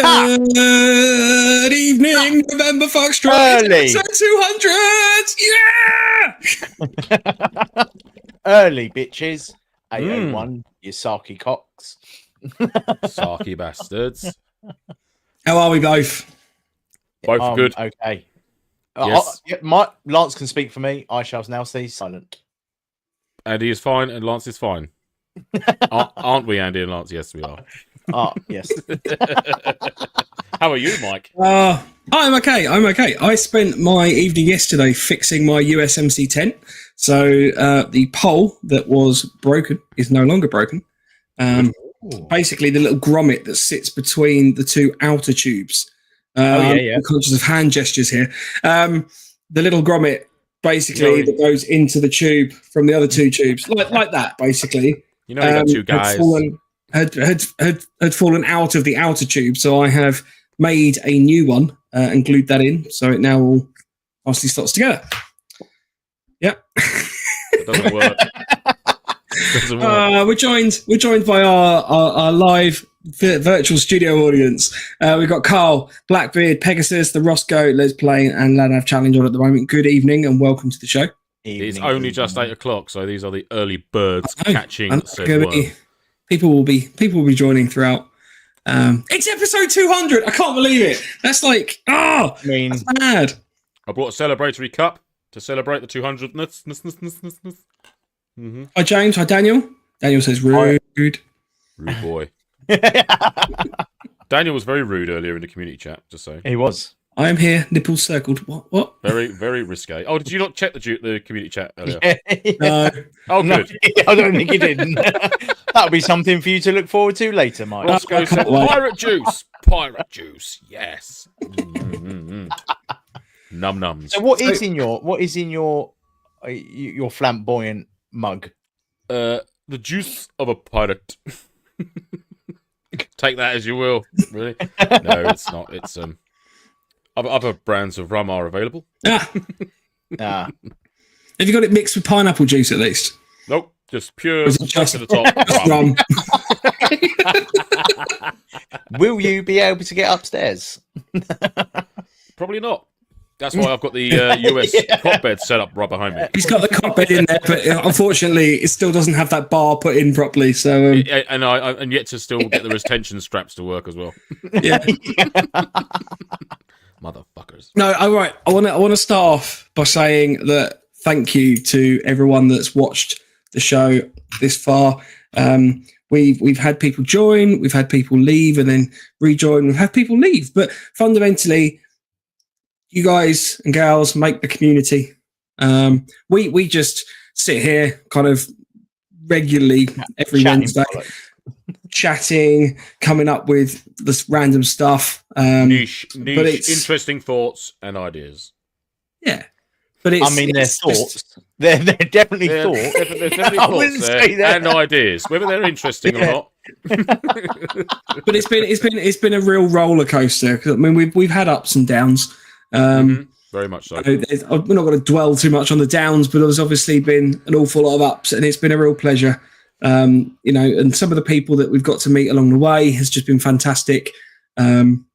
Good evening, November Foxtrot. Early. Episode 200. Yeah. Early, bitches. 801, you sarky cocks. Sarky bastards. How are we both? Both good. Okay. Yes. Lance can speak for me. I shall now stay silent. Andy is fine and Lance is fine. Aren't we, Andy and Lance? Yes, we are. Yes. How are you, Mike? I'm okay. I spent my evening yesterday fixing my USMC tent. So the pole that was broken is no longer broken. Basically, the little grommet that sits between the two outer tubes. I'm conscious of hand gestures here. The little grommet, basically, that goes into the tube from the other two tubes, like that, basically. You know, you got two guys. Had fallen out of the outer tube, so I have made a new one and glued that in, so it now all nicely slots together. Yep. It doesn't work. We're joined by our live virtual studio audience. We've got Carl, Blackbeard, Pegasus, the Roscoe, Les Play, and Ladav Challenge on at the moment. Good evening and welcome to the show. It's only just 8 o'clock, so these are the early birds catching said worm. People will be joining throughout. It's episode 200. I can't believe it. That's like, that's mad. I brought a celebratory cup to celebrate the 200th. Hi, James. Hi, Daniel. Daniel says rude. Rude boy. Daniel was very rude earlier in the community chat, just saying. He was. I am here, nipples circled. What? Very, very risque. Oh, did you not check the community chat earlier? No. Oh, good. No, I don't think you did. That'll be something for you to look forward to later, Mike. Roscoe said, pirate juice. Pirate juice. Yes. Num nums. So what is in your flamboyant mug? The juice of a pirate. Take that as you will. Really? No, it's not. It's other brands of rum are available. Have you got it mixed with pineapple juice at least? Nope, just pure just to the top rum. Will you be able to get upstairs? Probably not. That's why I've got the US cot bed set up right behind me. He's got the cot bed in there, but unfortunately, it still doesn't have that bar put in properly. So, and yet to still get the retention straps to work as well. Yeah, motherfuckers. No, all right. I want to start off by saying that thank you to everyone that's watched the show this far. We've had people join, we've had people leave, and then rejoin. We've had people leave, but fundamentally, you guys and gals make the community. We just sit here kind of regularly every Wednesday, chatting, coming up with this random stuff. Niche, interesting thoughts and ideas. Yeah. But they're thoughts. They're definitely thoughts. They're definitely thoughts and ideas, whether they're interesting or not. But it's been a real roller coaster. I mean, we've had ups and downs. Very much so. We're not going to dwell too much on the downs, but there's obviously been an awful lot of ups, and it's been a real pleasure. And some of the people that we've got to meet along the way has just been fantastic. With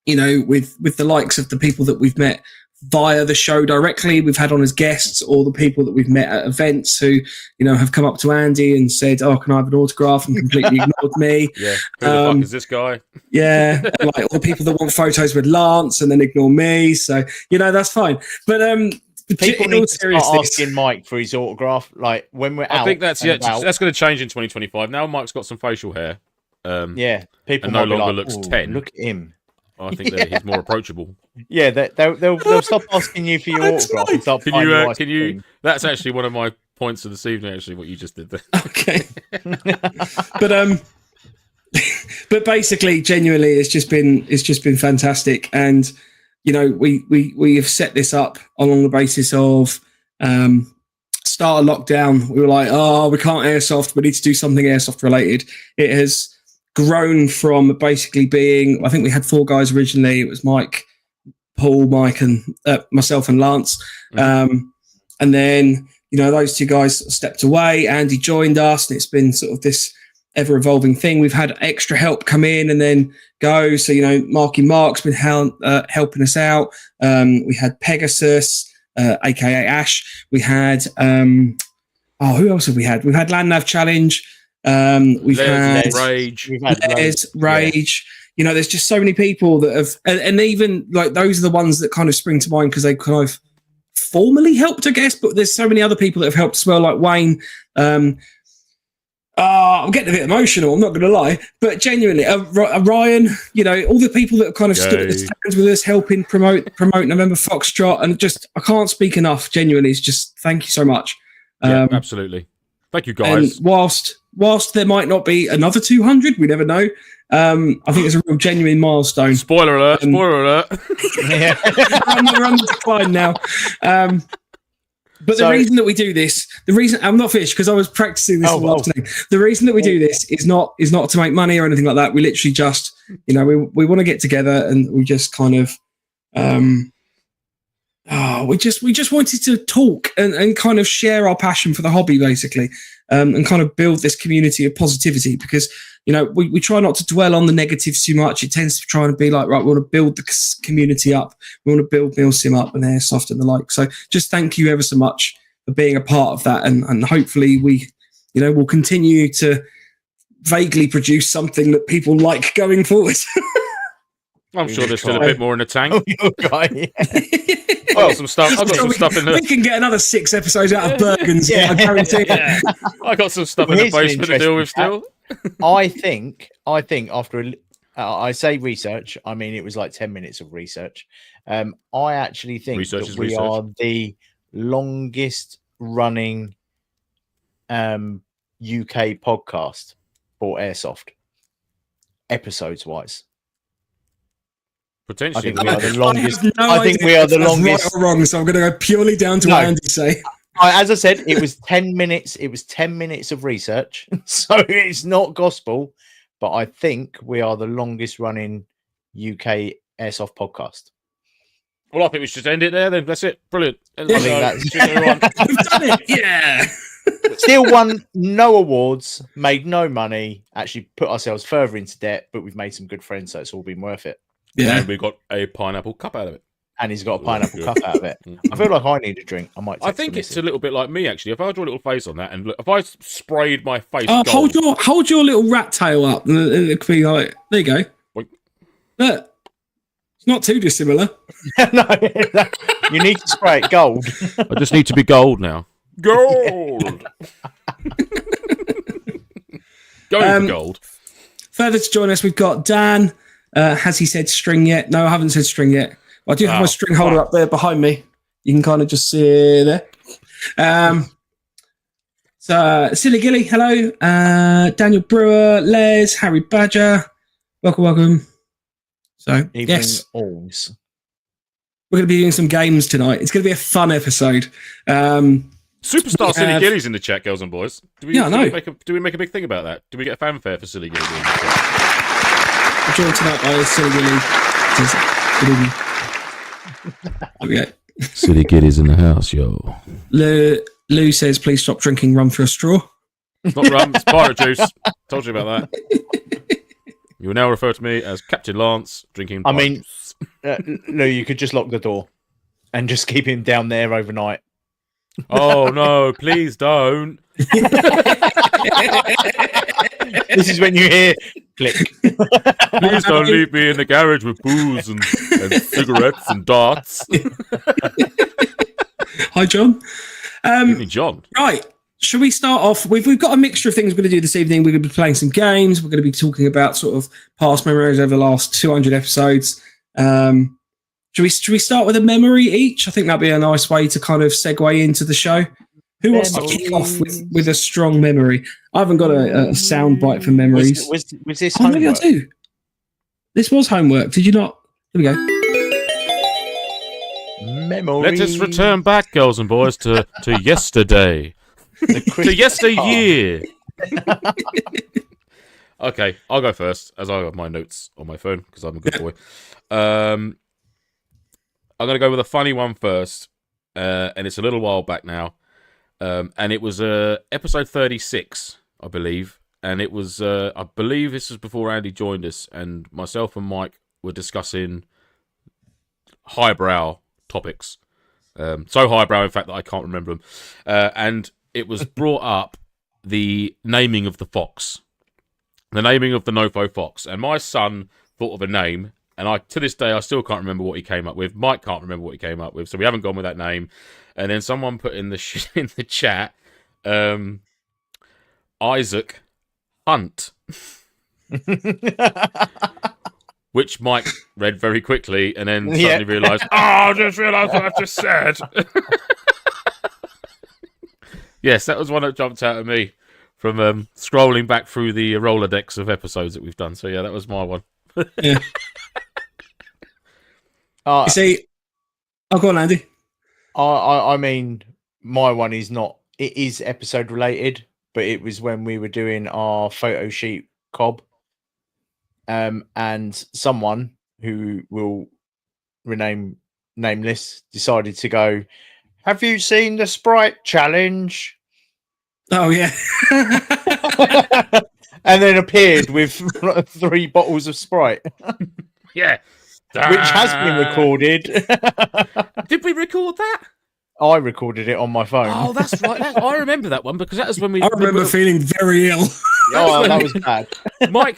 the likes of the people that we've met via the show directly, we've had on as guests, or the people that we've met at events who, have come up to Andy and said, "Oh, can I have an autograph?" and completely ignored me. Yeah, who the fuck is this guy? Yeah, like all the people that want photos with Lance and then ignore me. So that's fine. But people need to start asking Mike for his autograph. Like when we're out, I think that's going to change in 2025. Now Mike's got some facial hair. People and no longer looks 10. Look at him. I think that he's more approachable. Yeah, they'll stop asking you for your autograph and start Can you? That's actually one of my points of this evening. Actually, what you just did there. Okay. But basically, genuinely, it's just been fantastic, and we have set this up along the basis of start of lockdown. We were like, we can't airsoft. We need to do something airsoft related. It has grown from basically being, I think we had 4 guys originally. It was Mike, Paul, Mike, and myself and Lance. And then, those 2 guys stepped away. Andy joined us, and it's been sort of this ever evolving thing. We've had extra help come in and then go. So, Marky Mark's been helping us out. We had Pegasus, aka Ash. We had, who else have we had? We've had Landnav Challenge. We've had Rage. Rage. There's just so many people that have, and even like those are the ones that kind of spring to mind because they kind of formally helped, I guess. But there's so many other people that have helped as well, like Wayne. I'm getting a bit emotional, I'm not going to lie, but genuinely, Ryan, all the people that have kind of stood at the stands with us, helping promote November Foxtrot, and just I can't speak enough. Genuinely, it's just thank you so much. Absolutely, thank you guys. And whilst there might not be another 200, we never know. I think it's a real genuine milestone. Spoiler alert! Yeah, we're on the decline now. But the reason that we do this, I'm not finished because I was practicing this all afternoon. The reason that we do this is not to make money or anything like that. We literally just, we want to get together and we just kind of, we just wanted to talk and kind of share our passion for the hobby, basically, and kind of build this community of positivity because, we try not to dwell on the negatives too much. It tends to try and be like, right, we want to build the community up. We want to build MilSim up and Airsoft and the like. So just thank you ever so much for being a part of that. And hopefully we'll continue to vaguely produce something that people like going forward. I'm sure there's still a bit more in the tank. I've got some stuff in the... We can get another 6 episodes out of Bergen's. I guarantee it. I got some stuff in the basement to deal with still. I think after I say research, I mean it was like 10 minutes of research. I actually think that we are the longest running UK podcast for Airsoft, episodes wise. Potentially, I think we are the longest. I think we are the longest. Right or wrong, so I'm going to go purely down to what Andy say. As I said, it was 10 minutes. It was 10 minutes of research, so it's not gospel. But I think we are the longest running UK Airsoft podcast. Well, I think we should end it there. Then that's it. Brilliant. I think that's we've done it. Yeah. Still won no awards, made no money. Actually, put ourselves further into debt, but we've made some good friends, so it's all been worth it. Yeah, and we got a pineapple cup out of it. And he's got a pineapple cup out of it. I feel like I need a drink. I think it's a little bit like me, actually. If I draw a little face on that, and look, if I sprayed my face, hold your little rat tail up, and it could be like, there you go. Wait. Look, it's not too dissimilar. No, you need to spray it gold. I just need to be gold now. Gold. Going for gold. Further to join us, we've got Dan. Has he said string yet? No, I haven't said string yet. I do have my string holder up there behind me. You can kind of just see it there. So, Silly Gilly, hello. Daniel Brewer, Les, Harry Badger. Welcome. So, yes. Alls. We're going to be doing some games tonight. It's going to be a fun episode. Superstar Silly Gilly's in the chat, girls and boys. Do we make a big thing about that? Do we get a fanfare for Silly Gilly? I'm joined tonight by Silly Gilly. There we go. Silly Gilly's in the house, yo. Lou says, please stop drinking rum through a straw. It's not rum, it's pirate juice. Told you about that. You will now refer to me as Captain Lance drinking pirate juice. Lou, you could just lock the door and just keep him down there overnight. Oh, no, please don't. This is when you hear click. Please don't leave me in the garage with booze and cigarettes and darts. Hi, John. John. Right. Should we start off? We've got a mixture of things we're going to do this evening. We're going to be playing some games. We're going to be talking about sort of past memories over the last 200 episodes. Should we start with a memory each? I think that'd be a nice way to kind of segue into the show. Who wants to kick off with a strong memory? I haven't got a sound bite for memories. Was this homework? Maybe I do. This was homework. Did you not? Here we go. Memory. Let us return back, girls and boys, to yesterday. To yesteryear. Okay, I'll go first, as I have my notes on my phone, because I'm a good boy. I'm going to go with a funny one first, and it's a little while back now. And it was episode 36, I believe. and it was I believe this was before Andy joined us, and myself and Mike were discussing highbrow topics. So highbrow, in fact, that I can't remember them. And it was brought up the naming of the fox, the naming of the NoFo fox, and my son thought of a name. And to this day, I still can't remember what he came up with. Mike can't remember what he came up with, so we haven't gone with that name. And then someone put in the chat, Isaac Hunt, which Mike read very quickly, and then suddenly realised, I just realised what I've just said. Yes, that was one that jumped out at me from scrolling back through the Rolodex of episodes that we've done. So yeah, that was my one. Yeah. You see, go on, Andy. I mean, my one is not. It is episode related, but it was when we were doing our photo sheet cob, and someone who will rename nameless decided to go, "Have you seen the Sprite challenge?" Oh yeah. And then appeared with 3 bottles of Sprite. Yeah. Which has been recorded. Did we record that? I recorded it on my phone. Oh, that's right. I remember that one because that was when we. I remember feeling very ill. That was bad. Mike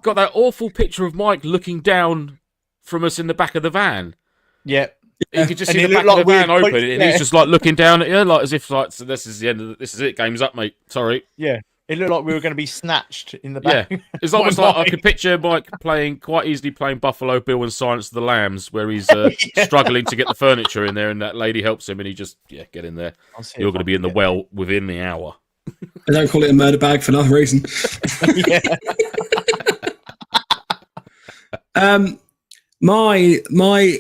got that awful picture of Mike looking down from us in the back of the van. Yeah. You could just see the back of the van open, and he's just like looking down at you, like as if like, so this is the end of this is it. Game's up, mate. Sorry. Yeah. It looked like we were going to be snatched in the back. Yeah, it's almost like I could picture Mike quite easily playing Buffalo Bill and Silence of the Lambs, where he's struggling to get the furniture in there, and that lady helps him, and he just get in there. You're going to be in the well within the hour. I don't call it a murder bag for no reason. My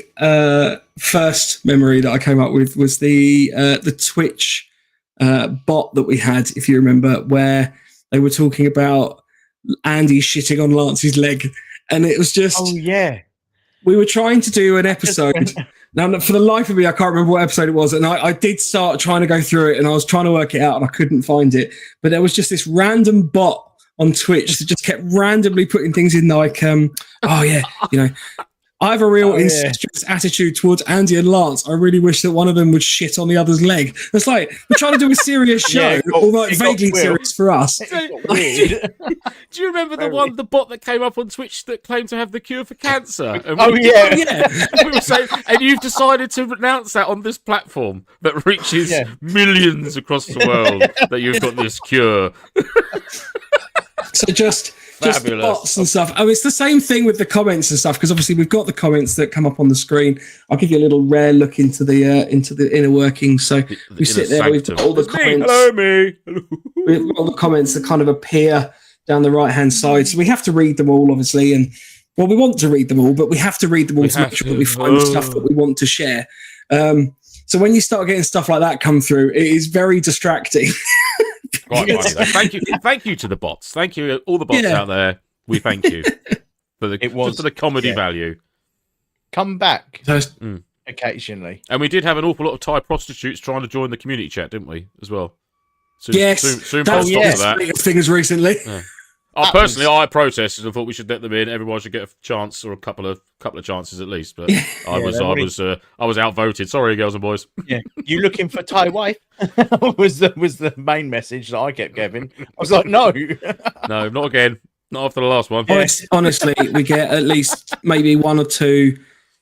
first memory that I came up with was the Twitch bot that we had, if you remember, where they were talking about Andy shitting on Lance's leg, and it was just we were trying to do an episode. Now, for the life of me, I can't remember what episode it was, and I did start trying to go through it, and I was trying to work it out, and I couldn't find it. But there was just this random bot on Twitch that just kept randomly putting things in like, I have a real incestuous attitude towards Andy and Lance. I really wish that one of them would shit on the other's leg. It's like, we're trying to do a serious show, although vaguely serious for us. Do you remember the bot that came up on Twitch that claimed to have the cure for cancer? And we were saying, and you've decided to announce that on this platform that reaches millions across the world that you've got this cure. So just the bots and stuff. Oh, it's the same thing with the comments and stuff, because obviously we've got the comments that come up on the screen. I'll give you a little rare look into the inner workings. So we sit there, we've got all the comments. Hello, me. We've got all the comments that kind of appear down the right hand side. So we have to read them all, obviously, and we want to read them all, but we have to read them all to make sure that we find the stuff that we want to share. So when you start getting stuff like that come through, it is very distracting. Quite funny, though. Thank you to the bots. Thank you, all the bots out there. We thank you for the comedy value. Come back occasionally. And we did have an awful lot of Thai prostitutes trying to join the community chat, didn't we? As well. Soon that things recently. Yeah. Personally, I protested and thought we should let them in. Everyone should get a chance or a couple of chances at least. But I was outvoted. Sorry, girls and boys. Yeah, you looking for Thai wife? was the main message that I kept giving. I was like, no, not again. Not after the last one. Honestly, we get at least maybe 1 or 2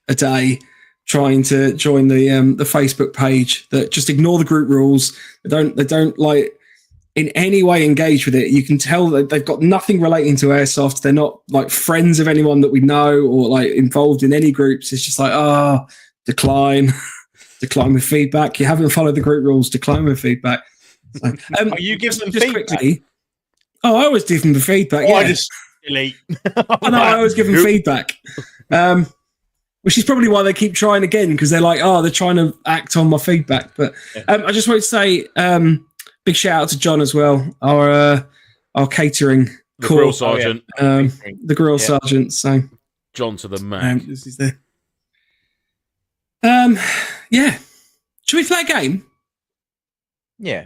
a day trying to join the Facebook page that just ignore the group rules. They don't like in any way engage with it. You can tell that they've got nothing relating to Airsoft. They're not like friends of anyone that we know or like involved in any groups. It's just like, decline with feedback. You haven't followed the group rules. Decline with feedback. So, are you giving them feedback? Quickly, I always give them the feedback. I just delete. I always give them feedback. Which is probably why they keep trying again, because they're like, they're trying to act on my feedback. But I just want to say, big shout out to John as well, our catering grill sergeant, the grill sergeant. So John to the man. This is there. Should we play a game? Yeah.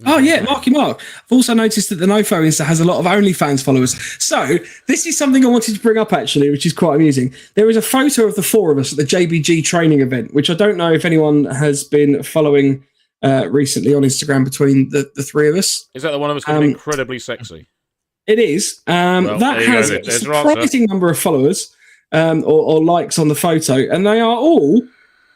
Oh, yeah, Marky Mark. I've also noticed that the NoFo Insta has a lot of OnlyFans followers. So this is something I wanted to bring up, actually, which is quite amusing. There is a photo of the four of us at the JBG training event, which I don't know if anyone has been following recently on Instagram between the three of us. Is that the one of us going to be incredibly sexy? It is. That has a surprising number of followers or likes on the photo, and they are all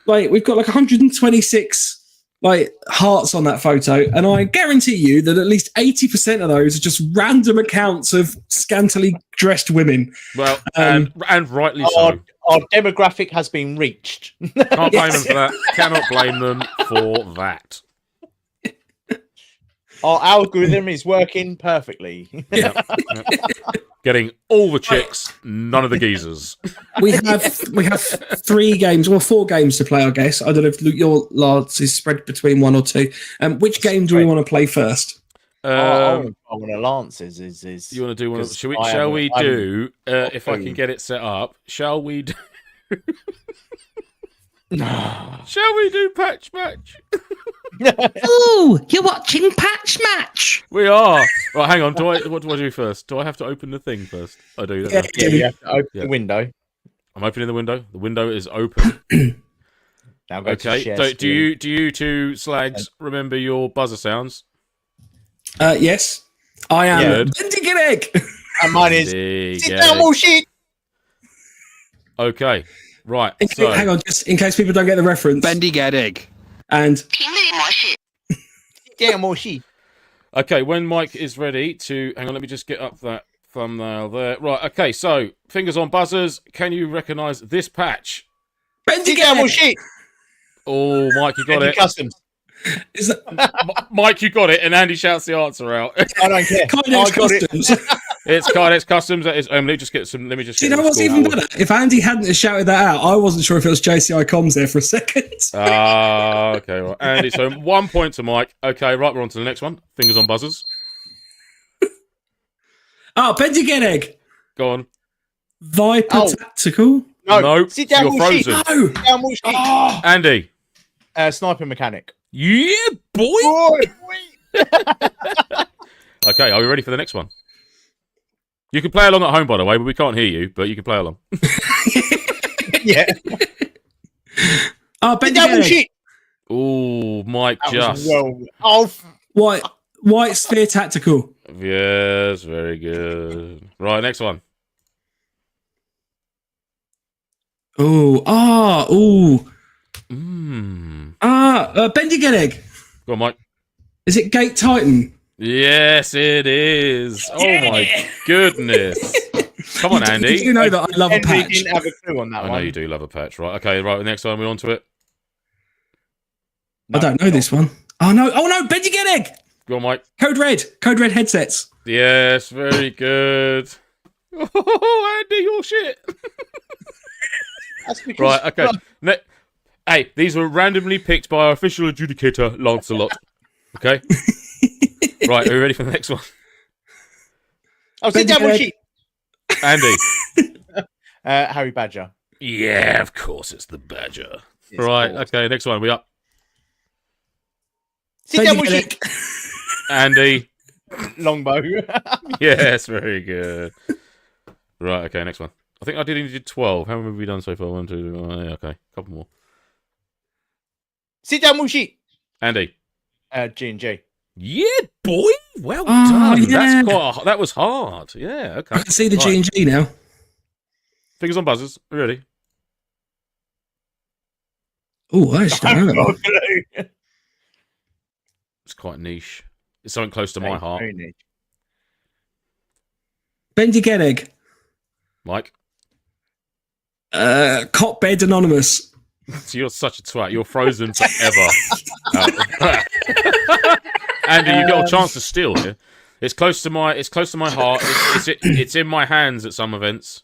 like, we've got like 126 like hearts on that photo, and I guarantee you that at least 80% of those are just random accounts of scantily dressed women. Well, and rightly so. Our demographic has been reached. Can't blame them for that. Cannot blame them for that. Our algorithm is working perfectly. Yeah. Getting all the chicks, none of the geezers. We have 3 games, or 4 games to play, I guess. I don't know if your lads is spread between 1 or 2. Which game do we want to play first? I want to Lance's. You want to do one? Shall we do? If I can get it set up, shall we do? Shall we do patch match? Oh, you're watching patch match. We are. Right, hang on. What do I do first? Do I have to open the thing first? I do. Yeah, you have to open the window. I'm opening the window. The window is open. Now go to share so do you two slags remember your buzzer sounds? Yes. I am Bendy Egg. And mine is sit down, bullshit. Okay. Right. Hang on, just in case people don't get the reference. Bendy Egg. And damn more shit. Okay, when Mike is ready to hang on, let me just get up that thumbnail there. Right, okay, so fingers on buzzers. Can you recognise this patch? Bendy more shit. Oh, Mike, you got it. Customs. Is that... Mike, you got it, and Andy shouts the answer out. I don't care. Kydex Customs. It's Kydex Customs. That is. Let me just get some. Let me just. Do you know what's even better? If Andy hadn't shouted that out, I wasn't sure if it was JCI Comms there for a second. Okay, right, Andy. So 1 point to Mike. Okay, right, we're on to the next one. Fingers on buzzers. Oh, Bendy Egg. Go on. Viper Tactical. No. Sit down, you're frozen. No. Sit down, oh. Andy. Sniper mechanic. Yeah, boy. Okay, are we ready for the next one? You can play along at home, by the way, but we can't hear you. But you can play along. Yeah. Oh, Bendy Egg. Oh, Mike, just. White Sphere Tactical. Yes, very good. Right, next one. Bendy Egg. Go on, Mike. Is it Gate Titan? Yes, it is. Oh my goodness! Come on, Andy. You know that I love a patch. Didn't have a clue on that I know you do love a patch, right? Okay, right. The next one, we're on to it. I don't know this one. Oh no, Bendy Egg. Go on, Mike. Code Red headsets. Yes, very good. Oh, Andy, you're shit. Right, okay. Hey, these were randomly picked by our official adjudicator, Lancelot. Okay? Right, are we ready for the next one? Oh, sit down, bullshit. Andy. Harry Badger. Yeah, of course it's the Badger. Right, okay, next one. We up. Sit down, bullshit. Andy. Longbow. Yes, very good. Right, okay, next one. I think I did 12. How many have we done so far? 1, 2, 3, okay, a couple more. Sit down, bullshit. Andy. G&G. Yeah, boy. Well done. Yeah. That was hard. Yeah, okay. I can see the G&G now. Fingers on buzzers. Are we ready? Oh, I actually don't know that. It's quite niche. It's something close to my heart. Bendy Egg. Mike? Cot Bed Anonymous. So you're such a twat. You're frozen forever. Andy, you got a chance to steal here. It's close to my heart. It's in my hands at some events.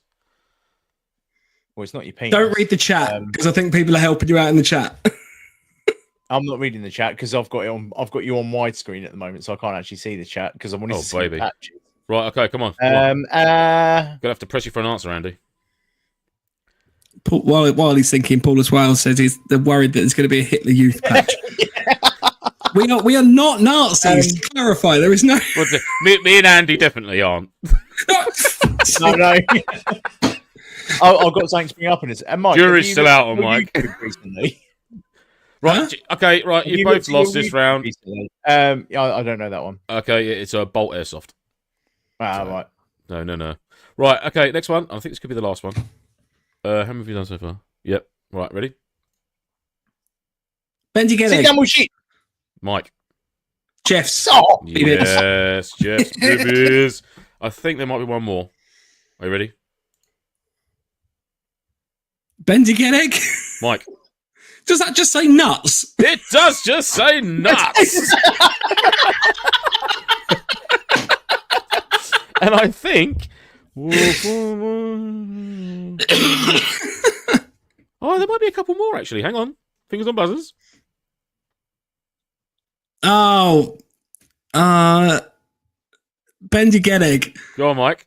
Well, it's not your penis. Don't read the chat because I think people are helping you out in the chat. I'm not reading the chat because I've got you on widescreen at the moment, so I can't actually see the chat because I wanted to see the patches. Right, okay, come on. Gonna have to press you for an answer, Andy. While he's thinking, Paul as well says they're worried that there's going to be a Hitler Youth patch. We are not Nazis. To clarify, there is no. Well, me and Andy definitely aren't. No. I've got something to bring up on this. And Mike, jury's still out on Mike. Recently? Right. Huh? Okay. Right. You both lost this round. I don't know that one. Okay. It's a bolt airsoft. Right. No. Right. Okay. Next one. I think this could be the last one. How many have you done so far? Yep. Right. Ready? Benji, get Sit down with sheep. Mike. Jeff's. Oh, yes, Jeff's bibbies. I think there might be one more. Are you ready? Benji, get egg. Mike. Does that just say nuts? It does just say nuts. And I think. Oh, there might be a couple more actually. Hang on. Fingers on buzzers. Oh. Benji, get egg. Go on, Mike.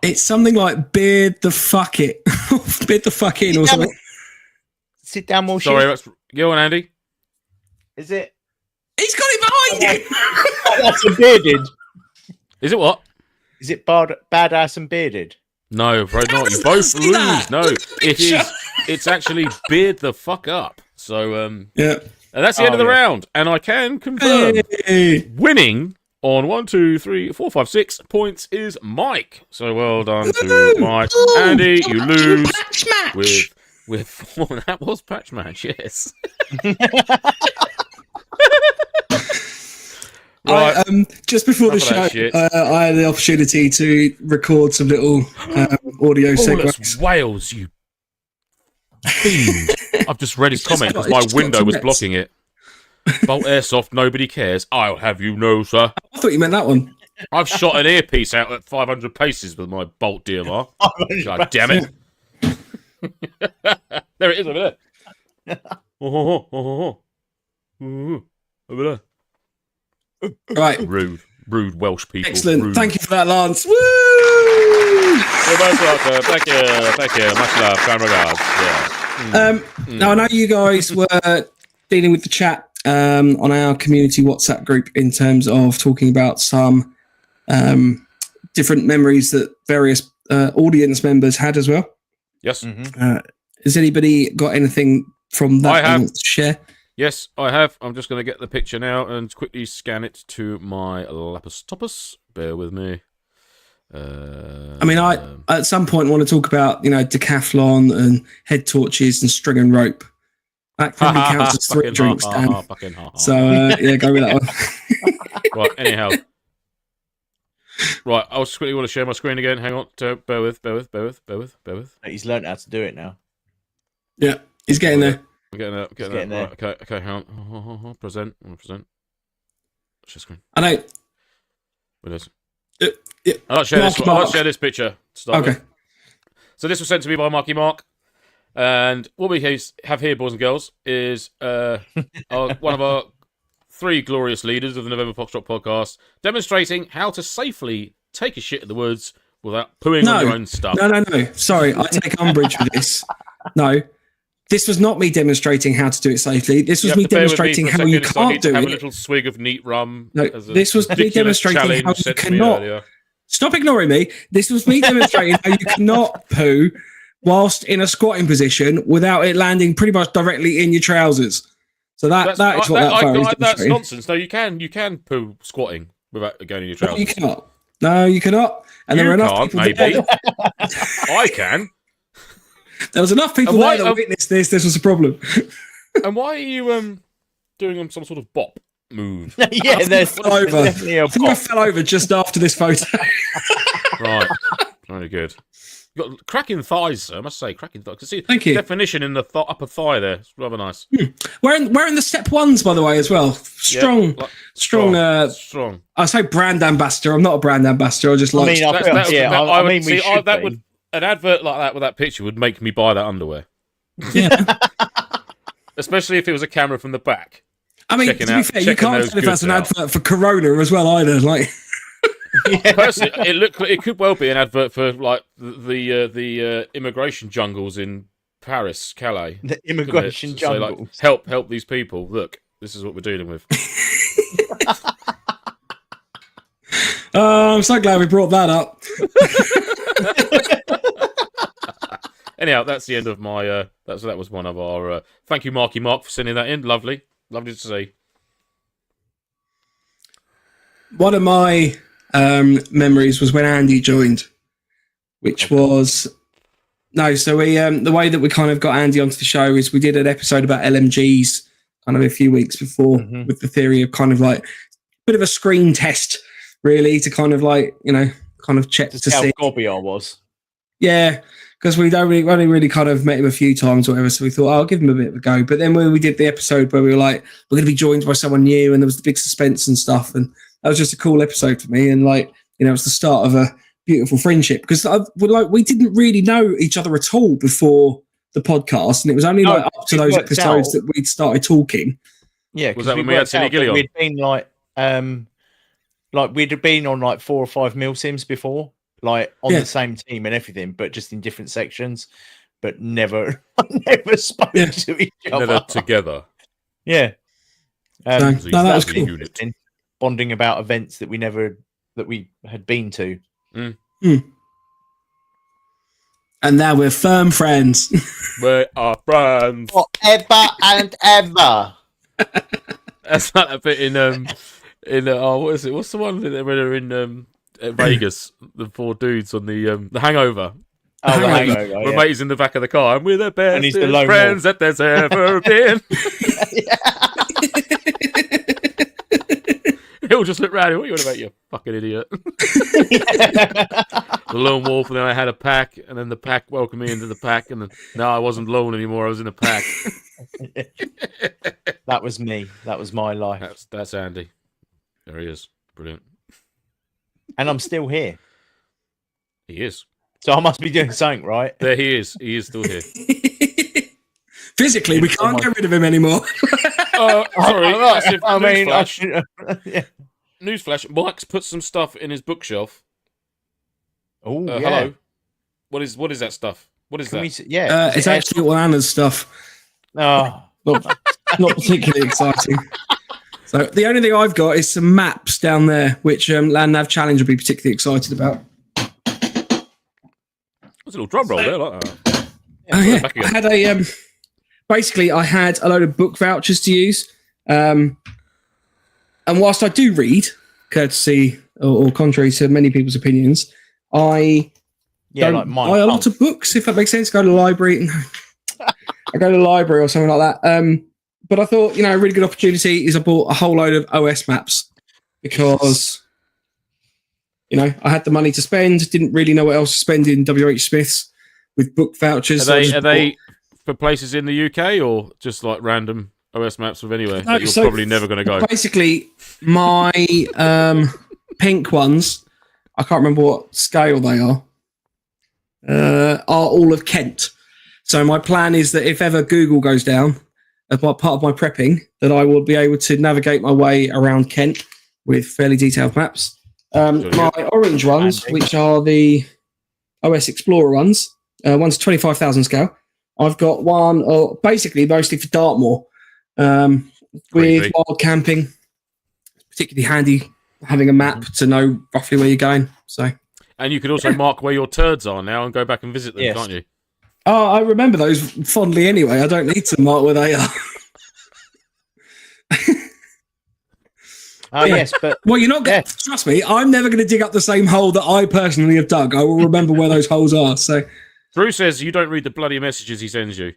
It's something like beard the fuck it. Beard the fuck in or something. Sit down more sheep. Sorry, go on, Andy. Is it? He's got it behind you. That's a bearded. Is it what? Is it badass and bearded? No, afraid not. You both lose. No, it is. It's actually beard the fuck up. So, yeah. And that's the end of the round. And I can confirm winning on 1, 2, 3, 4, 5, 6 points is Mike. So well done to Mike. Andy, you lose with 4. That was patch match, yes. Right. Just before the show, I had the opportunity to record some little audio segments. Wales, you fiend. I've just read his comment because my window was blocking it. Bolt airsoft, nobody cares. I'll have you know, sir. I thought you meant that one. I've shot an earpiece out at 500 paces with my Bolt DMR. God damn it. There it is over there. Over there. Right. Rude Welsh people. Excellent. Rude. Thank you for that, Lance. Woo! You're most welcome. Thank you. Much love. Kind regards. Yeah. Now, I know you guys were dealing with the chat on our community WhatsApp group in terms of talking about some different memories that various audience members had as well. Yes. Has anybody got anything from that they want to share? Yes, I have. I'm just going to get the picture now and quickly scan it to my laptop. Bear with me. I mean, I at some point want to talk about, decathlon and head torches and string and rope. That probably counts as 3 drinks, Dan. So, yeah, go with that one. Right, anyhow. Right, I just quickly want to share my screen again. Hang on. Bear with. He's learned how to do it now. Yeah, he's getting there. I'm getting there. Right, okay, hang on. Present. Share screen. I know. Windows. Yeah. I'll share this picture. Okay. So this was sent to me by Marky Mark. And what we have here, boys and girls, is one of our 3 glorious leaders of the November Foxtrot podcast demonstrating how to safely take a shit in the woods without pooing on your own stuff. No. Sorry, I take umbrage with this. No. This was not me demonstrating how to do it safely. This was me demonstrating how you can't do it. Have a little swig of neat rum. No, this was me demonstrating how you cannot. Stop ignoring me. This was me demonstrating how you cannot poo whilst in a squatting position without it landing pretty much directly in your trousers. So that is what that photo is demonstrating. That's nonsense. No, you can poo squatting without going in your trousers. No, you cannot. No, you cannot. And there are enough people maybe. I can. There was enough people there that witnessed this. This was a problem. And why are you doing some sort of bop move? Yeah, there's definitely a bop. I fell over just after this photo. Right. Very good. You've got cracking thighs, sir. I must say, cracking thighs. Thank you. Definition in the upper thigh there. It's rather nice. Wearing the step 1s, by the way, as well. Strong. I say brand ambassador. I'm not a brand ambassador. I just like. That would. An advert like that with that picture would make me buy that underwear. Yeah. Especially if it was a camera from the back. I mean, to be fair, you can't tell if that's an advert for Corona as well either. Like, personally, it could well be an advert for like the immigration jungles in Paris, Calais. The immigration jungles. So, like, help these people. Look, This is what we're dealing with. I'm so glad we brought that up. Anyhow, that's the end of my. That was one of our. Thank you, Marky Mark, for sending that in. Lovely to see. One of my memories was when Andy joined, which was So we the way that we kind of got Andy onto the show is we did an episode about LMGs kind of a few weeks before with the theory of kind of like a bit of a screen test, really, to kind of like kind of check to see how gobby I was. Yeah. Because we'd only really kind of met him a few times or whatever, so we thought, I'll give him a bit of a go. But then when we did the episode where we were like, we're going to be joined by someone new, and there was the big suspense and stuff, and that was just a cool episode for me. And it was the start of a beautiful friendship, because we didn't really know each other at all before the podcast, and it was only up to those episodes that we'd started talking. Yeah, was that when we had Silly Gilly on? We'd been we'd have been on like 4 or 5 MilSims before. Like on the same team and everything, but just in different sections, but never spoke to each other. Never together. Yeah. That was cool. Bonding about events that we had been to. Mm. Mm. And now we're firm friends. We are friends. Forever and ever. That's like a bit in what is it? What's the one that they're in at Vegas, the 4 dudes on the Hangover. Oh, the Hangover. We're mates in the back of the car, and we're the best friends that there's ever been. He'll just look round. What are you on about, you fucking idiot? The lone wolf, and then I had a pack, and then the pack welcomed me into the pack, and then no, I wasn't lone anymore. I was in a pack. That was me. That was my life. That's Andy. There he is. Brilliant. And I'm still here. He is. So I must be doing something right. There he is. He is still here. Physically, we can't get rid of him anymore. Sorry. Yeah. Newsflash. Mike's put some stuff in his bookshelf. Oh, yeah. Hello. What is that stuff? What is that? It's actually all Anna's stuff. Oh. Not particularly exciting. So the only thing I've got is some maps down there, which Land Nav Challenge will be particularly excited about. There's a little drum roll there, like that. I had basically I had a load of book vouchers to use, and whilst I do read, courtesy or contrary to many people's opinions, I don't buy a lot of books, if that makes sense. Go to the library. I go to the library or something like that. But I thought, a really good opportunity is I bought a whole load of OS maps because, I had the money to spend, didn't really know what else to spend in WH Smith's with book vouchers. Are they for places in the UK or just like random OS maps of anywhere that you're probably never going to go? Basically, my pink ones, I can't remember what scale they are all of Kent. So my plan is that if ever Google goes down, as part of my prepping, that I will be able to navigate my way around Kent with fairly detailed maps. My orange ones, which are the OS Explorer ones, one's 25,000 scale. I've got one, basically mostly for Dartmoor, with wild camping. It's particularly handy having a map to know roughly where you're going. So, and you can also mark where your turds are now and go back and visit them, can't you? Oh, I remember those fondly anyway. I don't need to mark where they are. Yes, but... Well, you're not going to... Trust me, I'm never going to dig up the same hole that I personally have dug. I will remember where those holes are, so... Drew says you don't read the bloody messages he sends you.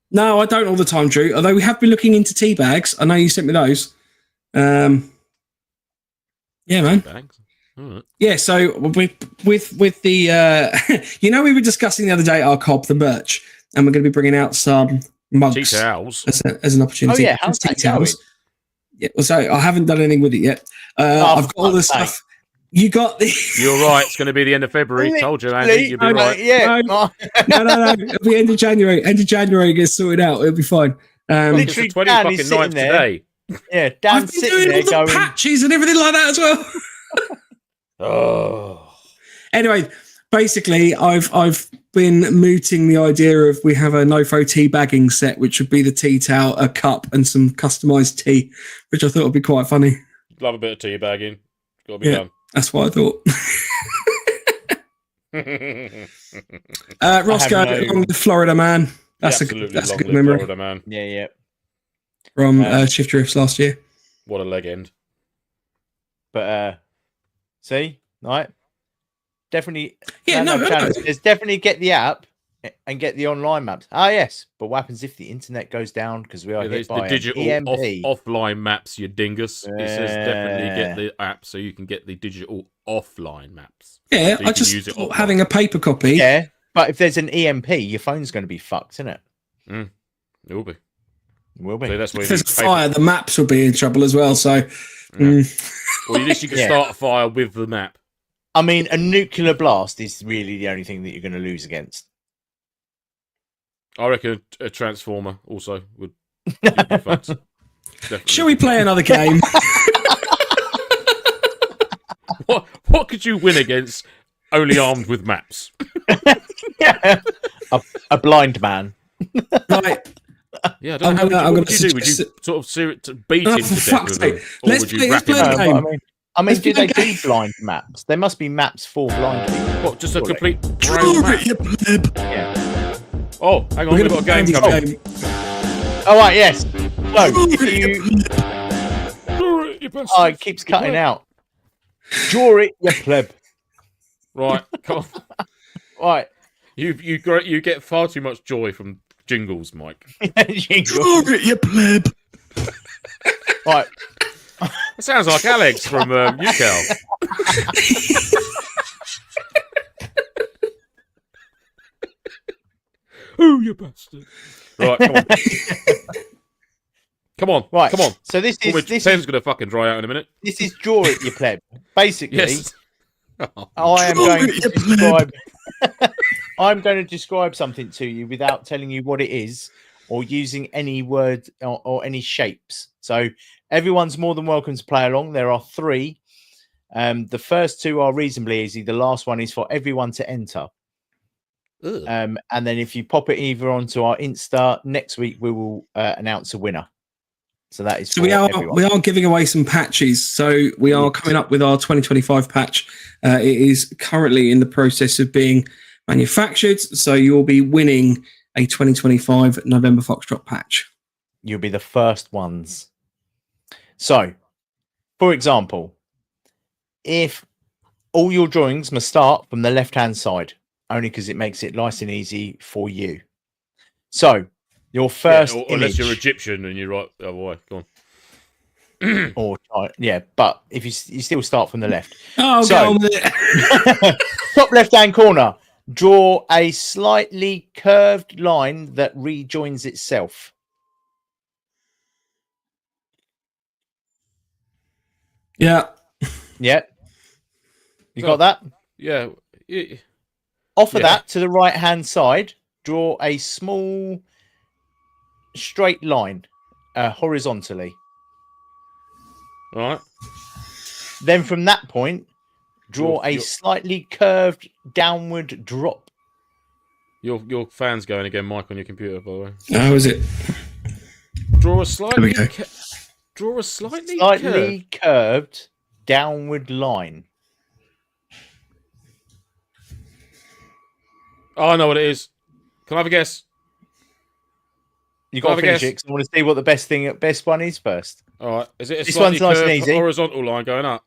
No, I don't all the time, Drew. Although we have been looking into tea bags. I know you sent me those. Yeah, man. Bags? Right. Yeah, so with the we were discussing the other day our cob, the merch, and we're going to be bringing out some mugs tea towels as an opportunity. Oh yeah, how's tea towels? Yeah, well, so I haven't done anything with it yet. I've got all the stuff. You got the. You're right. It's going to be the end of February. Told you, Andy. You'll be right. Yeah. No. It'll be end of January. End of January gets sorted out. It'll be fine. Literally, 20 fucking 9th today. Yeah, Dan's I've been doing all the patches and everything like that as well. Oh. Anyway, basically, I've been mooting the idea of we have a NoFo tea bagging set, which would be the tea towel, a cup, and some customized tea, which I thought would be quite funny. Love a bit of tea bagging. Got to be done. That's what I thought. Roscoe, along with Florida Man. That's a good memory. Florida Man. Yeah. From Shift Drifts last year. What a leg end. But see, right? Definitely. Yeah, no. There's definitely get the app and get the online maps. Ah, yes. But what happens if the internet goes down because we are hit by the digital EMP? offline maps, you dingus. It says definitely get the app so you can get the digital offline maps. Yeah, so I just thought having a paper copy. Yeah, but if there's an EMP, your phone's going to be fucked, isn't it? It will be. It will be. So that's if there's a fire, the maps will be in trouble as well. So, Well, at least you can start a fire with the map. I mean, a nuclear blast is really the only thing that you're going to lose against. I reckon a transformer also would be fucked. Shall we play another game? What could you win against only armed with maps? A blind man. Right. Yeah, I don't know. What would you do? Would you sort of beat him to death with them? Or would you wrap him up? I mean, do they do blind maps? There must be maps for blind people. What, just a complete braille map? Yeah. Oh, hang on, we've got a game coming. Oh, right, yes. So, it keeps cutting out. Draw it, you pleb. Right, come on. Right. You get far too much joy from jingles, Mike. Jingles. Draw it, you pleb. Right. That sounds like Alex from UCal. Oh, you bastard! Right, come on. Come on, right. Come on. So this pen's going to fucking dry out in a minute. This is draw it, you pleb. Basically, yes. I am going to describe. I'm going to describe something to you without telling you what it is or using any word or any shapes. So everyone's more than welcome to play along. There are 3. The first 2 are reasonably easy. The last one is for everyone to enter. And then if you pop it either onto our Insta, next week we will announce a winner. So that is. So we are giving away some patches. So we are coming up with our 2025 patch. It is currently in the process of being manufactured. So you'll be winning a 2025 November Foxtrot patch. You'll be the first ones. So, for example, if all your drawings must start from the left-hand side, only because it makes it nice and easy for you. So, your first image, unless you're Egyptian and you write, oh boy, go on. But if you still start from the left. Oh, so, go on with it. Top left-hand corner, draw a slightly curved line that rejoins itself. Yeah. Yeah. You got that? Yeah. Off of that, to the right-hand side, draw a small straight line horizontally. Right. Then from that point, draw a slightly curved downward drop. Your fan's going again, Mike, on your computer, by the way. How is it? Draw a slightly curved downward line. Oh, I know what it is. Can I have a guess? You got to finish it because I want to see what the best one is first. All right. Is it a this slightly one's nice curved and easy. Horizontal line going up?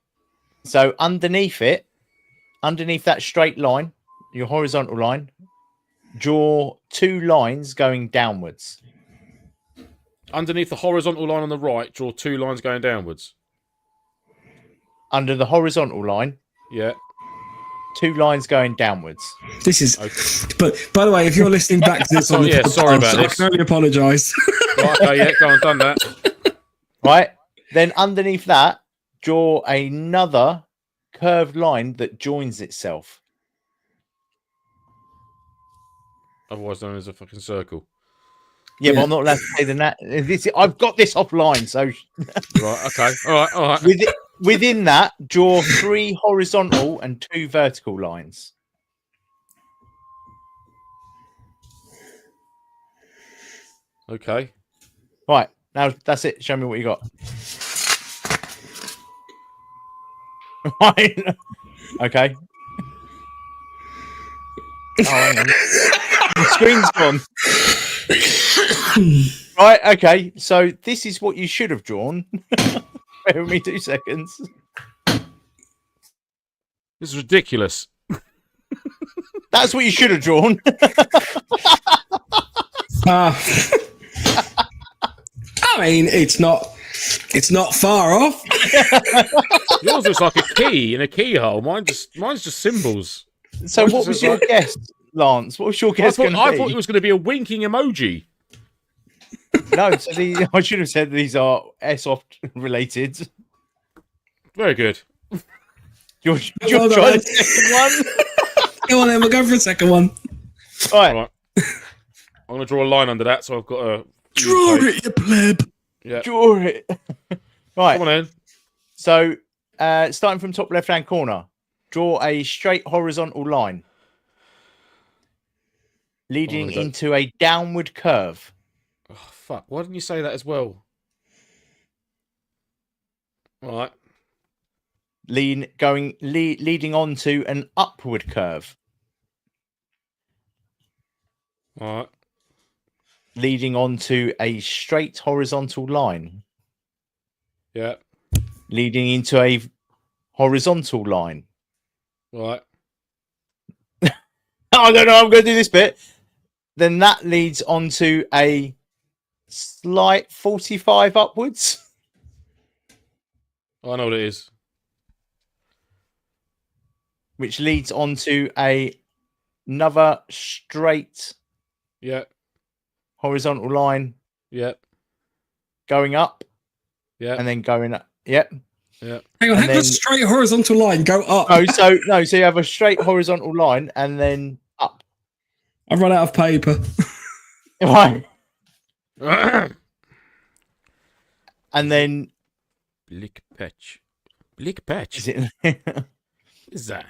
So underneath it, underneath that straight line, your horizontal line, draw 2 lines going downwards. Underneath the horizontal line on the right, draw 2 lines going downwards. Under the horizontal line, yeah, 2 lines going downwards. This is, okay. But by the way, if you're listening back to this on the podcast, sorry about this. I can only apologise. Right, okay, yeah, go on, done that. Right, then underneath that, draw another curved line that joins itself. Otherwise known as a fucking circle. Yeah, but I'm not allowed to say that. I've got this offline, so right, okay, all right. Within that, draw 3 horizontal and 2 vertical lines. Okay. Right, now that's it. Show me what you got. Right. Okay. Oh, hang on. The screen's gone. Right, okay. So this is what you should have drawn. Bear with me 2 seconds. This is ridiculous. That's what you should have drawn. I mean, it's not far off. Yours looks like a key in a keyhole. Mine's just symbols. So what was your guess, Lance? What was your guess going to be? I thought it was going to be a winking emoji. No, so I should have said these are Airsoft related. Very good. You're trying the second one? Go on then, we'll go for a second one. All right. I'm going to draw a line under that, so I've got a... Draw it, you pleb. Yeah. Draw it. Right. Come on in. So, starting from top left-hand corner, draw a straight horizontal line leading into a downward curve. Oh, fuck. Why didn't you say that as well? All right. Leading on to an upward curve. All right. Leading on to a straight horizontal line. Yeah. Leading into a horizontal line. All right. I don't know. I'm going to do this bit. Then that leads onto a slight 45 upwards. I know what it is. Which leads onto another straight horizontal line. Yep. Going up. Yeah. And then going up. Yep. Yeah. Hang on, how does a straight horizontal line go up? So you have a straight horizontal line and then up. I've run out of paper. Right. And then Blick patch. Blick patch. Is it? Is that?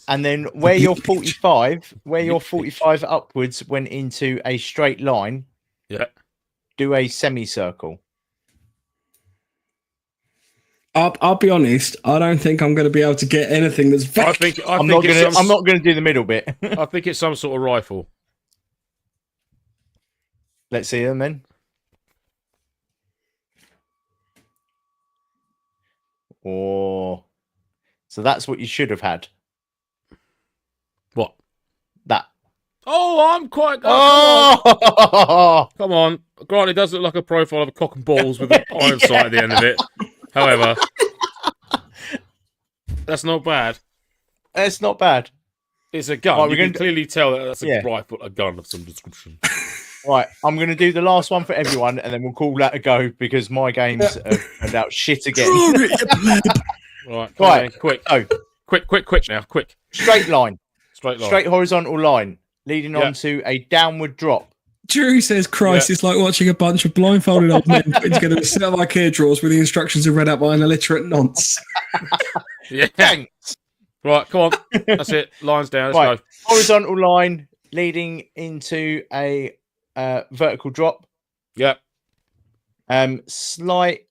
And then where you're 45, upwards went into a straight line. Yeah. Do a semicircle. I'll be honest. I don't think I'm going to be able to get anything that's. I'm not going to do the middle bit. I think it's some sort of rifle. Let's see them then. So that's what you should have had. What? That. Oh, I'm quite. Oh! Come on. Granted, it does look like a profile of a cock and balls with an iron sight at the end of it. However, that's not bad. It's not bad. It's a gun. Right, you can clearly tell that that's a rifle, a gun of some description. Right, I'm going to do the last one for everyone, and then we'll call that a go because my games have turned out shit again. Right, quick. Oh, quick now, quick. Straight line. Straight Horizontal line leading on to a downward drop. Drew says, Christ, it's like watching a bunch of blindfolded old men putting together a set of IKEA drawers where the instructions are read out by an illiterate nonce. Yeah. Thanks. Right, come on. That's it. Lines down. Let's go. Horizontal line leading into a vertical drop. Yep. Slight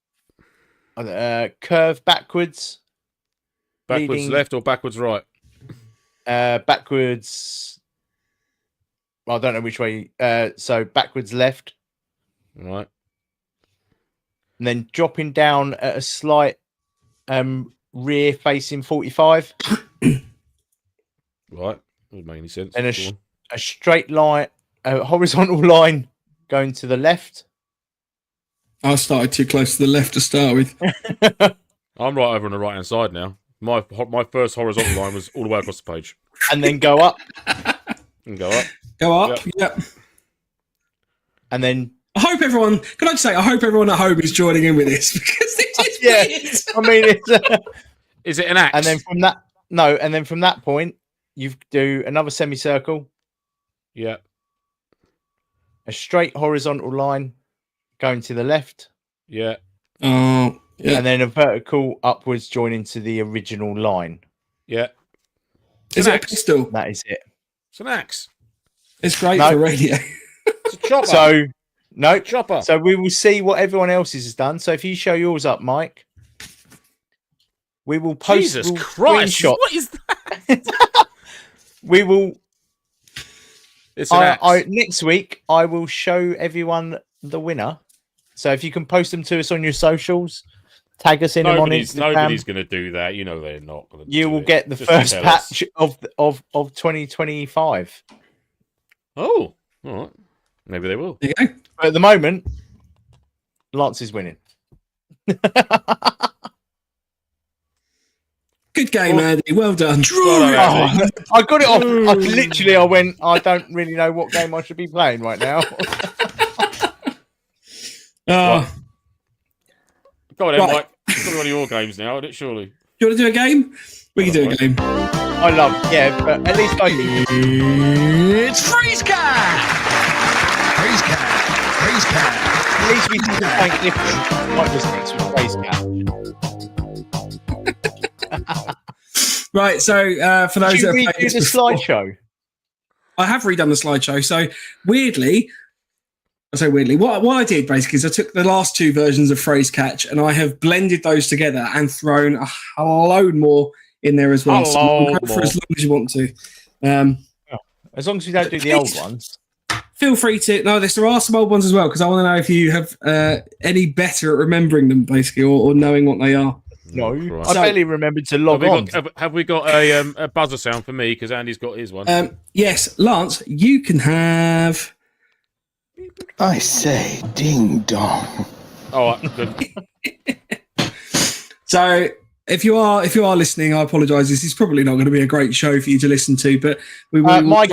curve backwards. Backwards left or backwards right? Backwards. Well, I don't know which way. So backwards left. Right. And then dropping down at a slight rear facing 45. Right. Doesn't make any sense. And a straight line, a horizontal line going to the left. I started too close to the left to start with. I'm right over on the right hand side now. My first horizontal line was all the way across the page. And then go up. And go up. Go up. Yep. And then I hope everyone. Can I just say? I hope everyone at home is joining in with this because this is weird. I mean, it's, is it an axe? And then from that point, you do another semicircle. Yeah. A straight horizontal line going to the left. Yeah. Oh. Yeah. And then a vertical upwards joining to the original line. Yeah. Is it a pistol? That is it. It's an axe. It's great for radio. It's a chopper. So No, Chopper. So we will see what everyone else's has done. So if you show yours up, Mike, we will post. Jesus Christ! What is that? We will. It's an axe. Next week, I will show everyone the winner. So if you can post them to us on your socials, tag us in them on Instagram. Nobody's going to do that. You know they're not going to. You will get the first patch of 2025. Oh, all right. Maybe they will. There you go. But at the moment, Lance is winning. Good game, Andy. Well done. I got it off. I went, I don't really know what game I should be playing right now. Go on then, Mike. It's got to be one of your games now, isn't it? Surely. Do you want to do a game? We can do a game. I love, but at least I can. It's Freeze Cat! Freeze Cat! Freeze Cat! At least we do something different. Like this next with Freeze Cat. Right, so for those that have played the slideshow? I have redone the slideshow. So weirdly, what I did basically is I took the last two versions of Phrase Catch and I have blended those together and thrown a load more in there as well. So you can go for as long as you want to. As long as you don't do the old ones. Feel free to. No, there are some old ones as well because I want to know if you have any better at remembering them, basically, or knowing what they are. No, I barely remembered to log on. Have we got a buzzer sound for me? Because Andy's got his one. Yes, Lance, you can have. I say, ding dong. All right, good. So, if you are listening, I apologise. This is probably not going to be a great show for you to listen to, but we will. Mine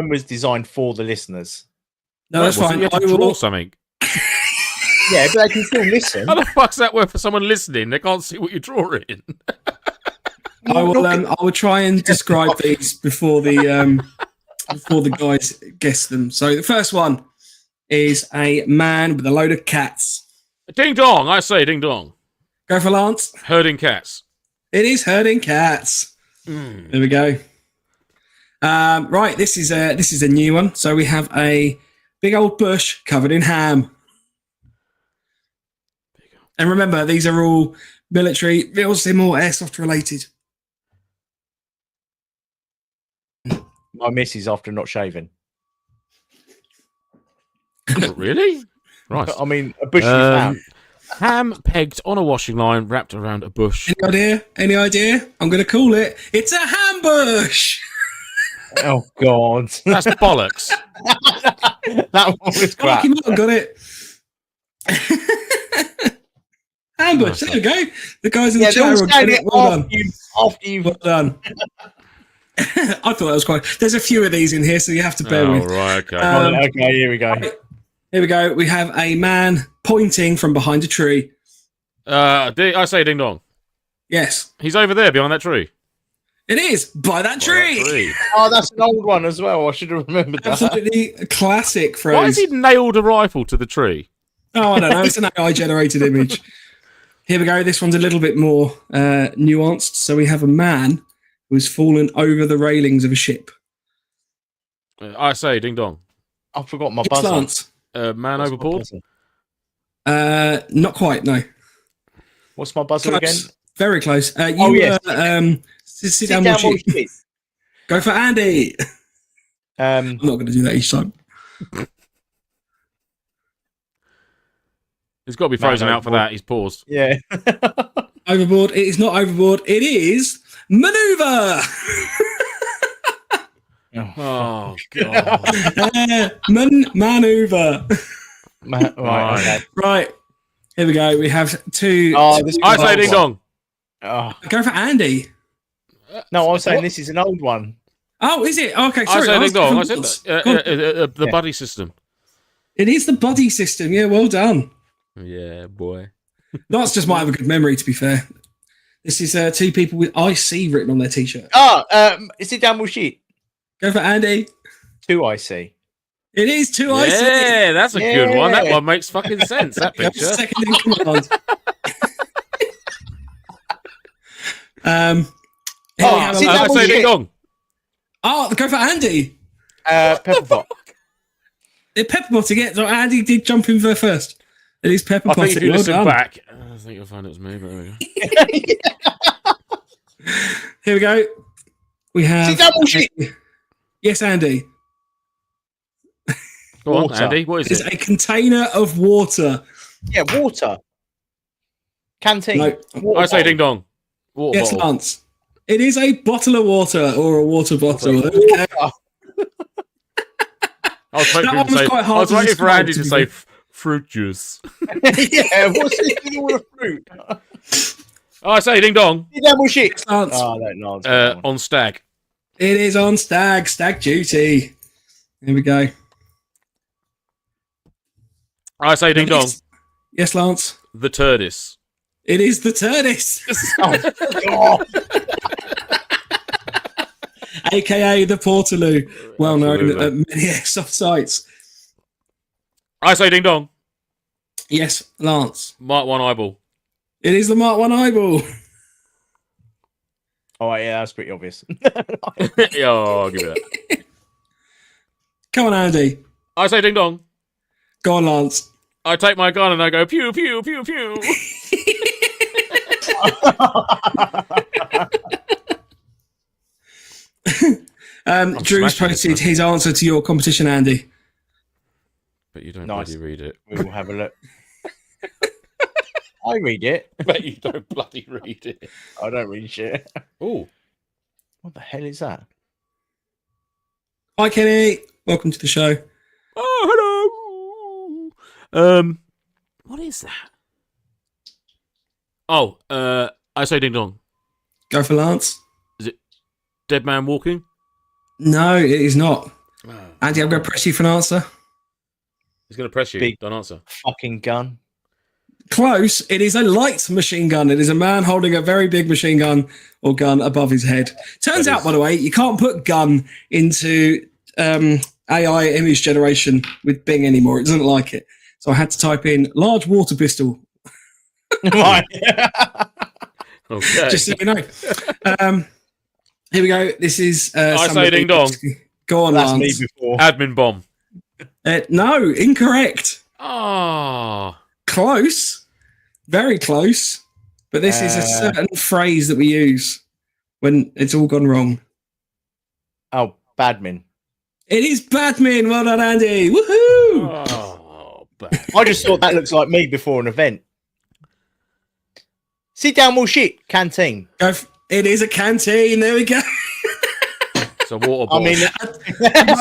was designed for the listeners. No, that's fine. You have to draw something. Yeah, but they can still listen. How the fuck's that worth for someone listening? They can't see what you're drawing. I will try and describe these before the guys guess them. So the first one is a man with a load of cats. Ding dong! I say ding dong. Go for Lance. Herding cats. It is herding cats. There we go. Right, this is a new one. So we have a big old bush covered in ham. And remember, these are all military, MilSim or Airsoft related. My missus after not shaving. Really? Right. I mean, a bush with ham. Ham pegged on a washing line, wrapped around a bush. Any idea? Any idea? I'm going to call it. It's a ham bush. Oh, God. That's bollocks. That one was crap. Got it. Ambush, there we go. The guys in the chat will get it. Well done. After you. Well done. I thought that was quite. There's a few of these in here, so you have to bear with. Right, okay. Okay, here we go. Here we go. We have a man pointing from behind a tree. I say ding dong. Yes. He's over there behind that tree. It is by that tree. Oh, that's an old one as well. I should have remembered that. Absolutely a classic phrase. Why has he nailed a rifle to the tree? Oh, I don't know. It's an AI-generated image. Here we go. This one's a little bit more nuanced. So we have a man who's fallen over the railings of a ship. I say ding dong. I forgot my buzzer. Lance. Man overboard? Not quite, no. What's my buzzer Close. again? Very close. Yes. Sit down, watch it. Go for Andy. I'm not going to do that each time. He's got to be frozen out for that. He's paused. Yeah. Overboard. It is not overboard. It is maneuver. Oh, God. Maneuver. Right. Okay. Right. Here we go. We have two. I say ding dong. Go for Andy. No, I was saying this is an old one. Oh, is it? Okay, sorry. I say ding dong. I said the buddy system. It is the buddy system. Yeah, well done. Yeah, boy. Lance just might have a good memory, to be fair. This is two people with IC written on their t-shirt. Is it down sheet? Go for Andy. 2 IC. It is 2 IC. Yeah, that's a good one. That one makes fucking sense. That picture. Second in command. I say ding dong. Oh, go for Andy. Pepper pot. Pepper potting, yeah. So Andy did jump in there first. It is pepper I potting. think if you Well listen done. back, I think you'll find it was me. But there we go. Here we go. We have. double shit. Yes, Andy. Go on, Water. Andy. What is It's it? a container of water. Yeah, water. Canteen. No. Water I say bottle. ding dong. Water Yes, bottle. Lance. It is a bottle of water or a water bottle. Okay. I was waiting, That one was quite hard I was to waiting for describe, Andy to to be say fair. fruit juice. Yeah, what's this with all the fruit? Oh, I say ding dong. Double shit. Yes, Lance. Oh, no, no. On stag. It is on stag duty. Here we go. I say ding dong. Yes, Lance. The Turdis. It is the Turdis, Oh, aka the Portaloo, well known Absolutely. at many airsoft sites. I say ding dong. Yes, Lance. Mark 1 eyeball. It is the Mark 1 eyeball. oh, yeah, that's pretty obvious. Yeah, I'll give it that. Come on, Andy. I say ding dong. Go on, Lance. I take my gun and I go pew pew pew pew. Drew's smashing posted this, his answer to your competition, Andy. But you don't Nice. bloody read it. We will have a look. I read it. But you don't bloody read it. I don't read shit. Oh, What the hell is that? Hi, Kenny. Welcome to the show. oh, hello. What is that? Oh, I say ding dong. Go for Lance. Dead man walking. No, it is not. Andy, I'm going to press you for an answer. He's going to press you. Big. Don't answer. Fucking gun. Close. It is a light machine gun. It is a man holding a very big machine gun or gun above his head. Turns That out, is- by the way, you can't put gun into AI image generation with Bing anymore. It doesn't like it. So I had to type in large water pistol, Right. Okay. just so you know. Here we go. This is. I say somebody- ding dong. Go on, That's Lance. me before. Admin bomb. No, incorrect. Ah. Close. Very close. But this is a certain phrase that we use when it's all gone wrong. Oh, badmin. It is Batman. Well done, Andy. Woohoo! Oh, bad. I just thought that looks like me before an event. Sit down, more shit. Canteen. It is a canteen. There we go. It's a water I bottle. mean,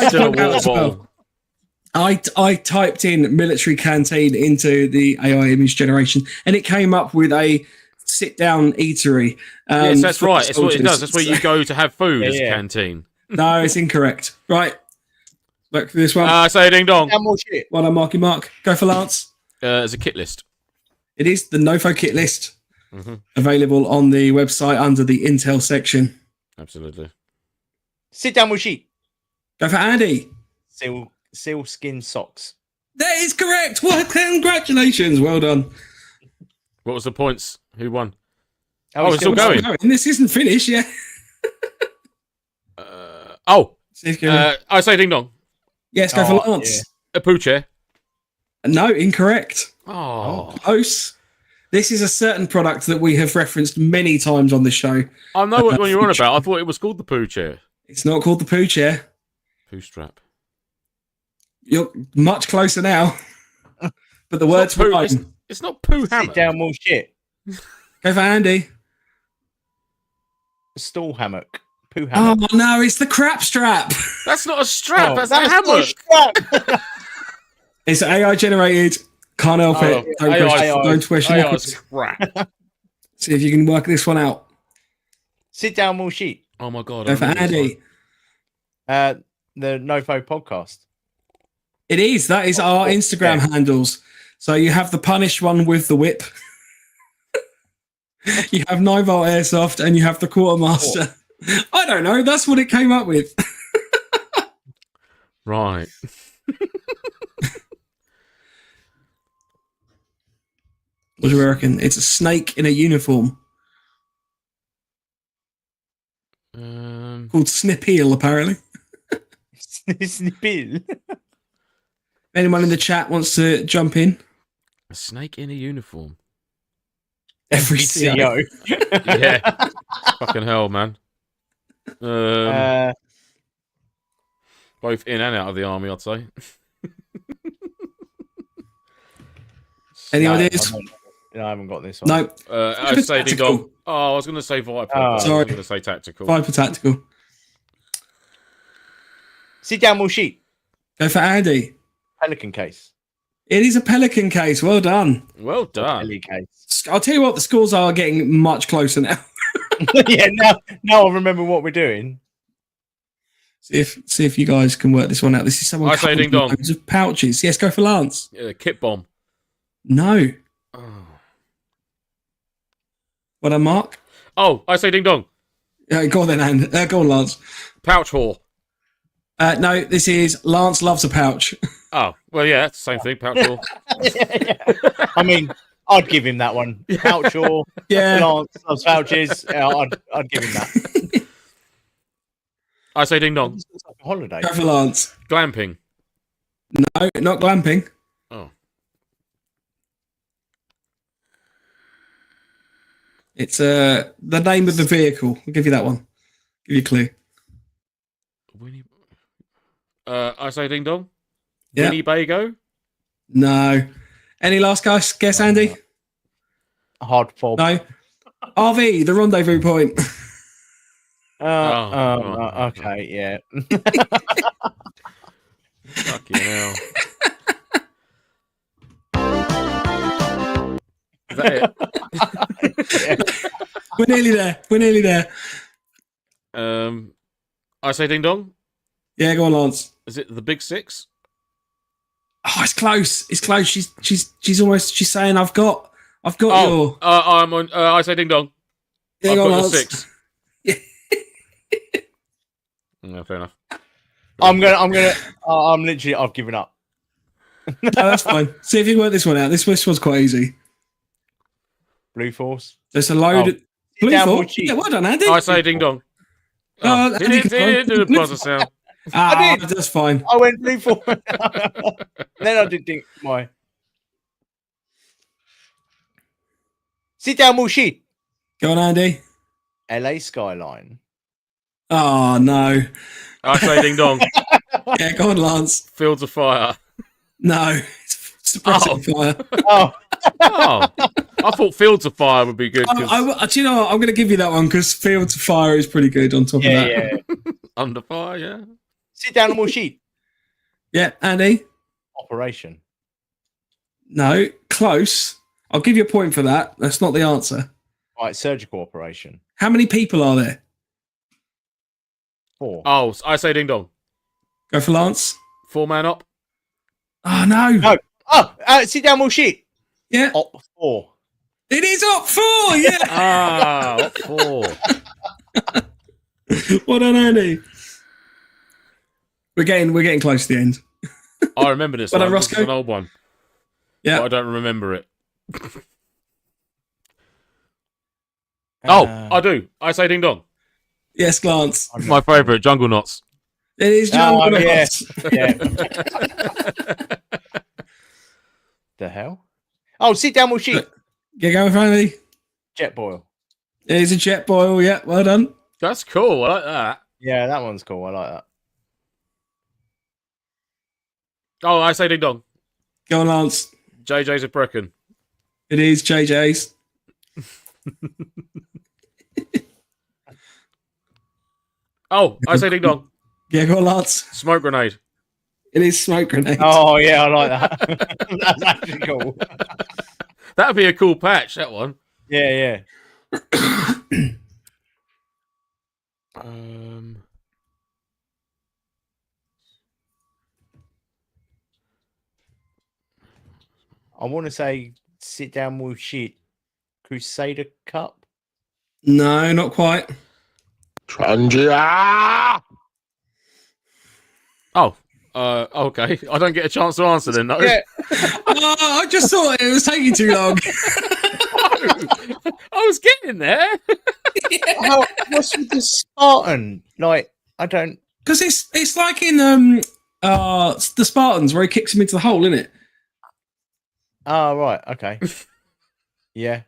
Still a Point out water as well. bottle. I typed in military canteen into the AI image generation, and it came up with a sit-down eatery. Yes, that's for right. That's what it soldiers. does. That's where you go to have food as a Yeah. canteen. No, it's incorrect. Right. Look for this one. Say ding dong. down more shit. Well done, Marky Mark. Go for Lance. As a kit list. It is the NoFo kit list, Mm-hmm. available on the website under the Intel section. Absolutely. Sit down, more shit. Go for Andy. Seal skin socks. That is correct. Well, congratulations. Well done. What was the points? Who won? Oh, it's still going. This isn't finished yet. I say ding dong. Yes, go Oh, for Lance. A poo chair. No, incorrect. Oh. Close. This is a certain product that we have referenced many times on the show. I know what one you're on about. I thought it was called the poo chair. It's not called the poo chair. Poo strap. You're much closer now. But the It's word's not poo- fine. It's not poo hammer. Sit down, more shit. Go for Andy. Stall hammock. Poo hammock. Oh, no, it's the crap strap. That's not a strap. Oh, that's that's a hammer. not a strap. It's AI generated. Can't help it. Don't question AI it. is crap. See if you can work this one out. Sit down, more shit. Oh my god. Go for Andy. The NoFo podcast. It is. That is our Instagram handles. So you have the punished one with the whip. You have 9-volt airsoft, and you have the quartermaster. I don't know. That's what it came up with. Right. What do you reckon? It's a snake in a uniform called Snip Heel, apparently. Snippill. Anyone in the chat wants to jump in? A snake in a uniform. Every CO. Yeah. Fucking hell, man. Both in and out of the army, I'd say. Any ideas? No, I haven't got this one. No. I say ding dong. Oh, I was going to say Viper. Sorry. I was going to say tactical. Viper tactical. Sit down, sheet. Go for Andy. Pelican case. It is a Pelican case. Well done. Well done. Pelican case. I'll tell you what, the scores are getting much closer now. Yeah, now I remember what we're doing. See if you guys can work this one out. This is someone. I say ding dong. Loads of pouches. Yes, go for Lance. Kit bomb. No. Oh. What a Mark. Oh, I say ding dong. Yeah, go on then, Andy. Go on, Lance. Pouch whore. No, this is Lance loves a pouch. Oh, well, yeah, it's the same thing. Pouch whore. Yeah. I mean, I'd give him that one. Pouch whore. Yeah. Lance loves pouches. I'd give him that. I say ding dong. It's like a holiday. Go for Lance. Glamping. No, not glamping. Oh. It's the name of the vehicle. I'll give you that one. Give you a clue. I say ding dong. Yeah. Winnebago. No. Any last guess, Andy? Hard fob. No. RV, the rendezvous point. Okay, yeah. Fucking hell. Is that it? Yeah. We're nearly there. I say ding dong. Yeah, go on, Lance. Is it the big six? Oh, it's close. It's close. She's saying I've got your. I'm on. I say ding dong. Yeah, I've go on, got your Lance. 6. Yeah. No, fair enough. I'm literally. I've given up. No, that's fine. See if you can work this one out. This one's quite easy. Blue Force. There's a load. Of... Blue down, Force. Yeah, well done, Andy. I say ding dong. Oh, He didn't do the buzzer sound. I did. That's fine. I went Blue Force. Then I did think my. Sit down, Mushi. Go on, Andy. LA skyline. Oh no. I say ding dong. Yeah, go on, Lance. Fields of fire. No, it's suppressing fire. Oh. Oh, I thought Fields of Fire would be good. Do you know what? I'm going to give you that one because Fields of Fire is pretty good on top of that. Yeah. Under fire, yeah. Sit down, Mushi. Yeah, Andy. Operation. No, close. I'll give you a point for that. That's not the answer. Right, surgical operation. How many people are there? 4. Oh, I say ding dong. Go for Lance. 4-man op. Oh, no. No. Oh, sit down, Mushi. Yeah. Op 4. It is up 4. Yeah. Ah, op 4. Well done, Andy. We're getting close to the end. I remember this Well one. done, This is Roscoe. an old one. Yeah. But I don't remember it. I do. I say ding dong. Yes, Lance. My favourite, Jungle Knots. It is Jungle Knots. Knots. Yeah. The hell? Oh, sit down, Mushi. Get going, Andy. Jet boil. It is a jet boil. Yeah, well done. That's cool. I like that. Yeah, that one's cool. I like that. Oh, I say ding dong. Go on, Lance. JJ's a Brecken. It is JJ's. Oh, I say ding dong. Yeah, go on, Lance. Smoke grenade. It is smoke grenade. Oh, yeah, I like that. That's actually cool. That'd be a cool patch, that one. Yeah. I want to say sit down with shit. Crusader Cup? No, not quite. Trangia! Oh, okay. I don't get a chance to answer then, though. Yeah. I just thought it was taking too long. I was getting there. What's with the Spartan? Like, I don't. Because it's like in It's the Spartans, where he kicks him into the hole, isn't it? Oh, right. Okay. Yeah.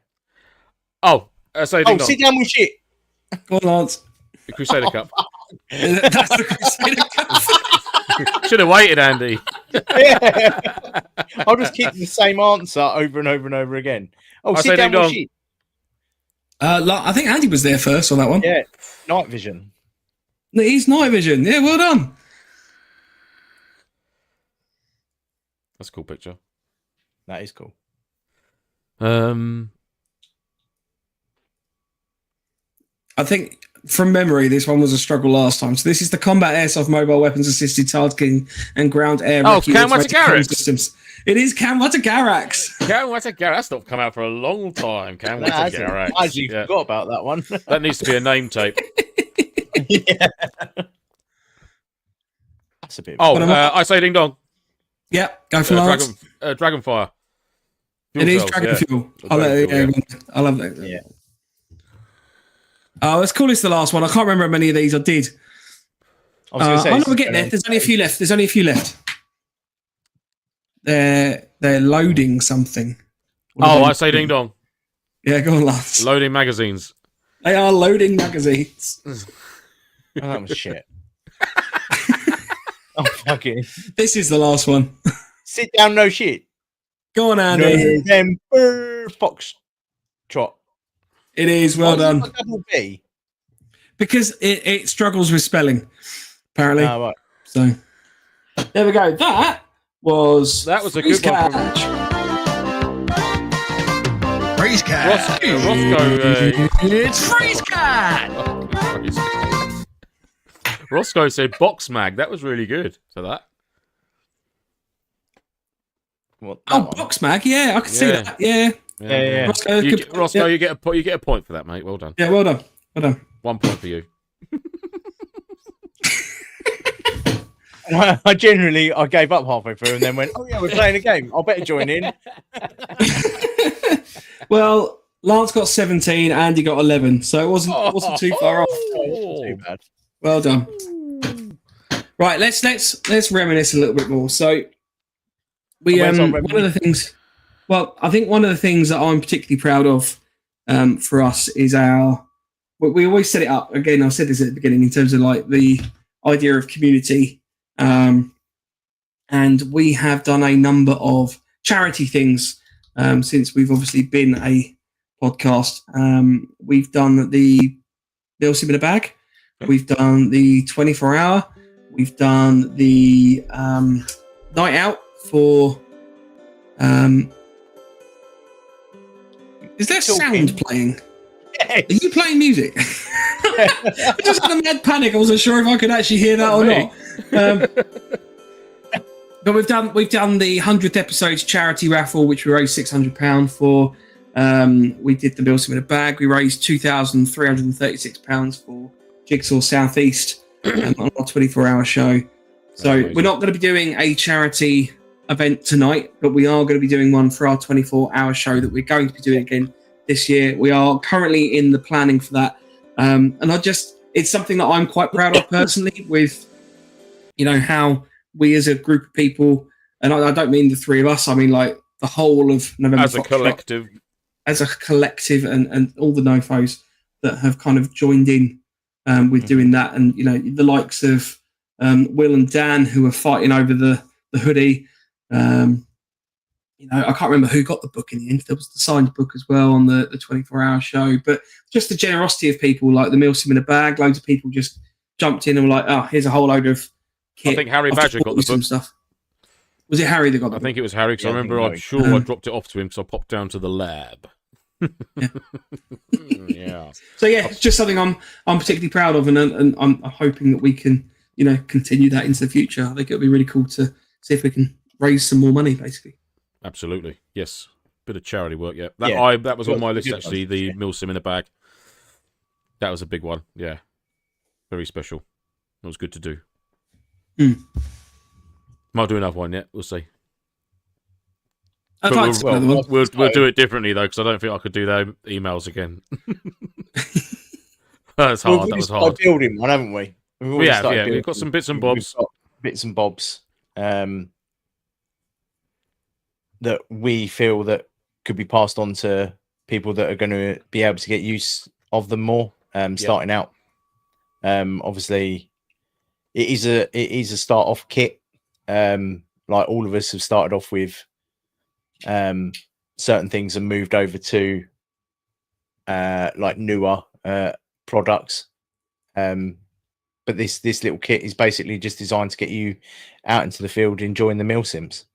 Oh, so Oh, sit down with shit. Go on, Lance. The Crusader Cup. That's the Crusader Cup. Should have waited, Andy. Yeah. I'll just keep the same answer over and over and over again. Oh, sit down with shit. I think Andy was there first on that one. Yeah. Night vision. He's night vision. Yeah, well done. That's a cool picture. That is cool. I think from memory, this one was a struggle last time. So this is the Combat Airsoft Mobile Weapons Assisted Targeting and Ground Air. Oh, Cam Systems. It is Cam Watagarax. Cam Watagarax. That's not come out for a long time. Cam Watagarax. I actually forgot about that one. That needs to be a name tape. Yeah. That's a bit. Oh, I say ding dong. Yeah, go for Lance. Dragonfire. It is Dragon Fuel. I love that. Yeah. Oh, let's call this the last one. I can't remember how many of these I did. We're getting there. There's only a few left. They're loading something. I say ding dong. Yeah, go on, Lance. Loading magazines. They are loading magazines. That was shit. Oh, fuck it. This is the last one. Sit down, no shit. Go on, Andy. November Foxtrot. It is, well done. Double B? Because it struggles with spelling, apparently. Oh, right. So, there we go. That was a good one. Freeze Cat. Roscoe. It's Freeze Cat. Roscoe said box mag. That was really good for that. Box mag. Yeah, I can see that. Yeah. Roscoe, you get a point for that, mate. Well done. Yeah, well done. 1 point for you. I generally gave up halfway through and then went, oh yeah, we're playing a game. I'll better join in. Well, Lance got 17, Andy got 11, so it wasn't too far off. Not too bad. Well done. Right, let's reminisce a little bit more. So we one of the things. Well, I think one of the things that I'm particularly proud of for us is we always set it up. Again, I said this at the beginning in terms of like the idea of community. And we have done a number of charity things since we've obviously been a podcast. We've done the MilSim in a bag. We've done the 24-hour. We've done the night out for... is there sound playing? Yes. Are you playing music? I just had a mad panic. I wasn't sure if I could actually hear that or not. But we've done the 100th episodes charity raffle, which we raised £600 for. We did the MilSim in a bag. We raised £2,336 for Jigsaw Southeast on our 24-hour show. So we're not going to be doing a charity event tonight, but we are going to be doing one for our 24-hour show that we're going to be doing again this year. We are currently in the planning for that. And it's something that I'm quite proud of personally with, how we as a group of people, and I don't mean the three of us, I mean like the whole of November as a collective. As a collective and all the NoFos that have kind of joined in with doing that. And, the likes of Will and Dan who are fighting over the hoodie. I can't remember who got the book in the end. There was the signed book as well on the 24-hour show. But just the generosity of people, like the MilSim in a bag, loads of people just jumped in and were like, oh, here's a whole load of kit. I think Harry Badger got the book. Stuff. Was it Harry that got the book? I think it was Harry, because I remember I dropped it off to him, so I popped down to the lab. Yeah. So yeah, it's just something I'm particularly proud of, and I'm hoping that we can, continue that into the future. I think it'll be really cool to see if we can raise some more money, basically. Absolutely, yes. Bit of charity work, yeah. That was on my list actually. The MilSim in a bag. That was a big one, yeah. Very special. It was good to do. Might do another one yet. We'll see. We'll do it differently though, because I don't think I could do the emails again. That's hard. That was hard. Building one, haven't we? We've got some bits and bobs. bits and bobs that we feel that could be passed on to people that are going to be able to get use of them more starting out. Obviously, it is a start off kit. Like all of us have started off with certain things and moved over to like newer products. But this little kit is basically just designed to get you out into the field enjoying the MilSims.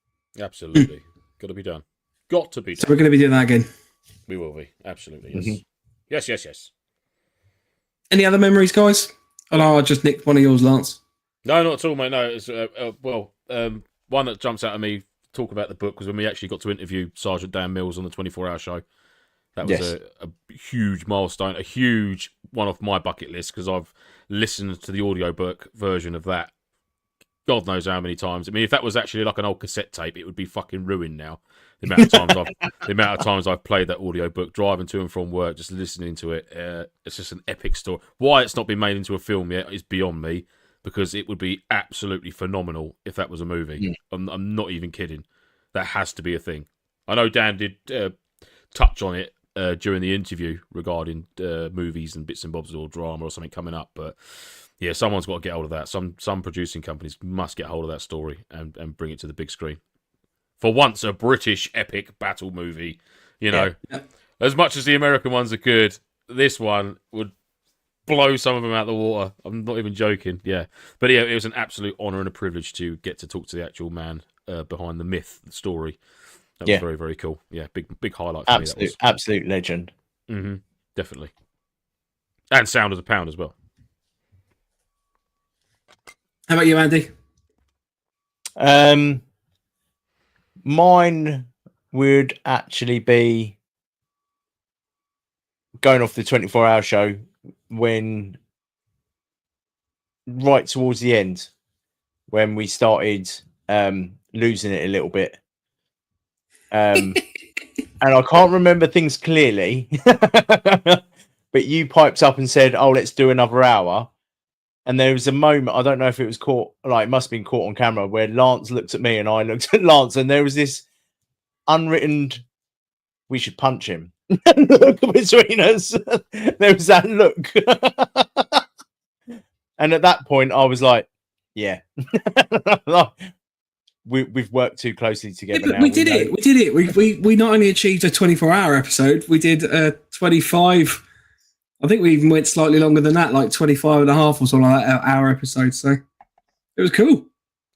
Absolutely. Got to be done. Got to be done. So we're going to be doing that again. We will be. Absolutely. Yes. Yes. Any other memories, guys? Oh, no, I just nicked one of yours, Lance. No, not at all, mate. No, it's one that jumps out at me. Talk about the book was when we actually got to interview Sergeant Dan Mills on the 24-hour show. That was a huge milestone, a huge one off my bucket list because I've listened to the audiobook version of that God knows how many times. I mean, if that was actually like an old cassette tape, it would be fucking ruined now. The amount of times I've played that audiobook, driving to and from work, just listening to it. It's just an epic story. Why it's not been made into a film yet is beyond me, because it would be absolutely phenomenal if that was a movie. I'm not even kidding. That has to be a thing. I know Dan did touch on it during the interview regarding movies and bits and bobs or drama or something coming up, but yeah, someone's got to get hold of that. Some producing companies must get hold of that story and bring it to the big screen. For once, a British epic battle movie, you know. Yeah. As much as the American ones are good, this one would blow some of them out of the water. I'm not even joking. Yeah. But yeah, it was an absolute honour and a privilege to get to talk to the actual man behind the myth, the story. That was very, very cool. Yeah, big highlight for me. That was. Absolute legend. Mm-hmm. Definitely. And sound as a pound as well. How about you, Andy? Mine would actually be going off the 24-hour show when right towards the end, when we started losing it a little bit. And I can't remember things clearly, but you piped up and said, "Oh, let's do another hour." And there was a moment, I don't know if it was caught, like it must have been caught on camera, where Lance looked at me and I looked at Lance, and there was this unwritten, we should punch him look between us. There was that look. And at that point, I was like, yeah. We've worked too closely together now. We did it. We not only achieved a 24-hour episode, we did a 25. I think we even went slightly longer than that, like 25 and a half or something like that, hour episode. So it was cool.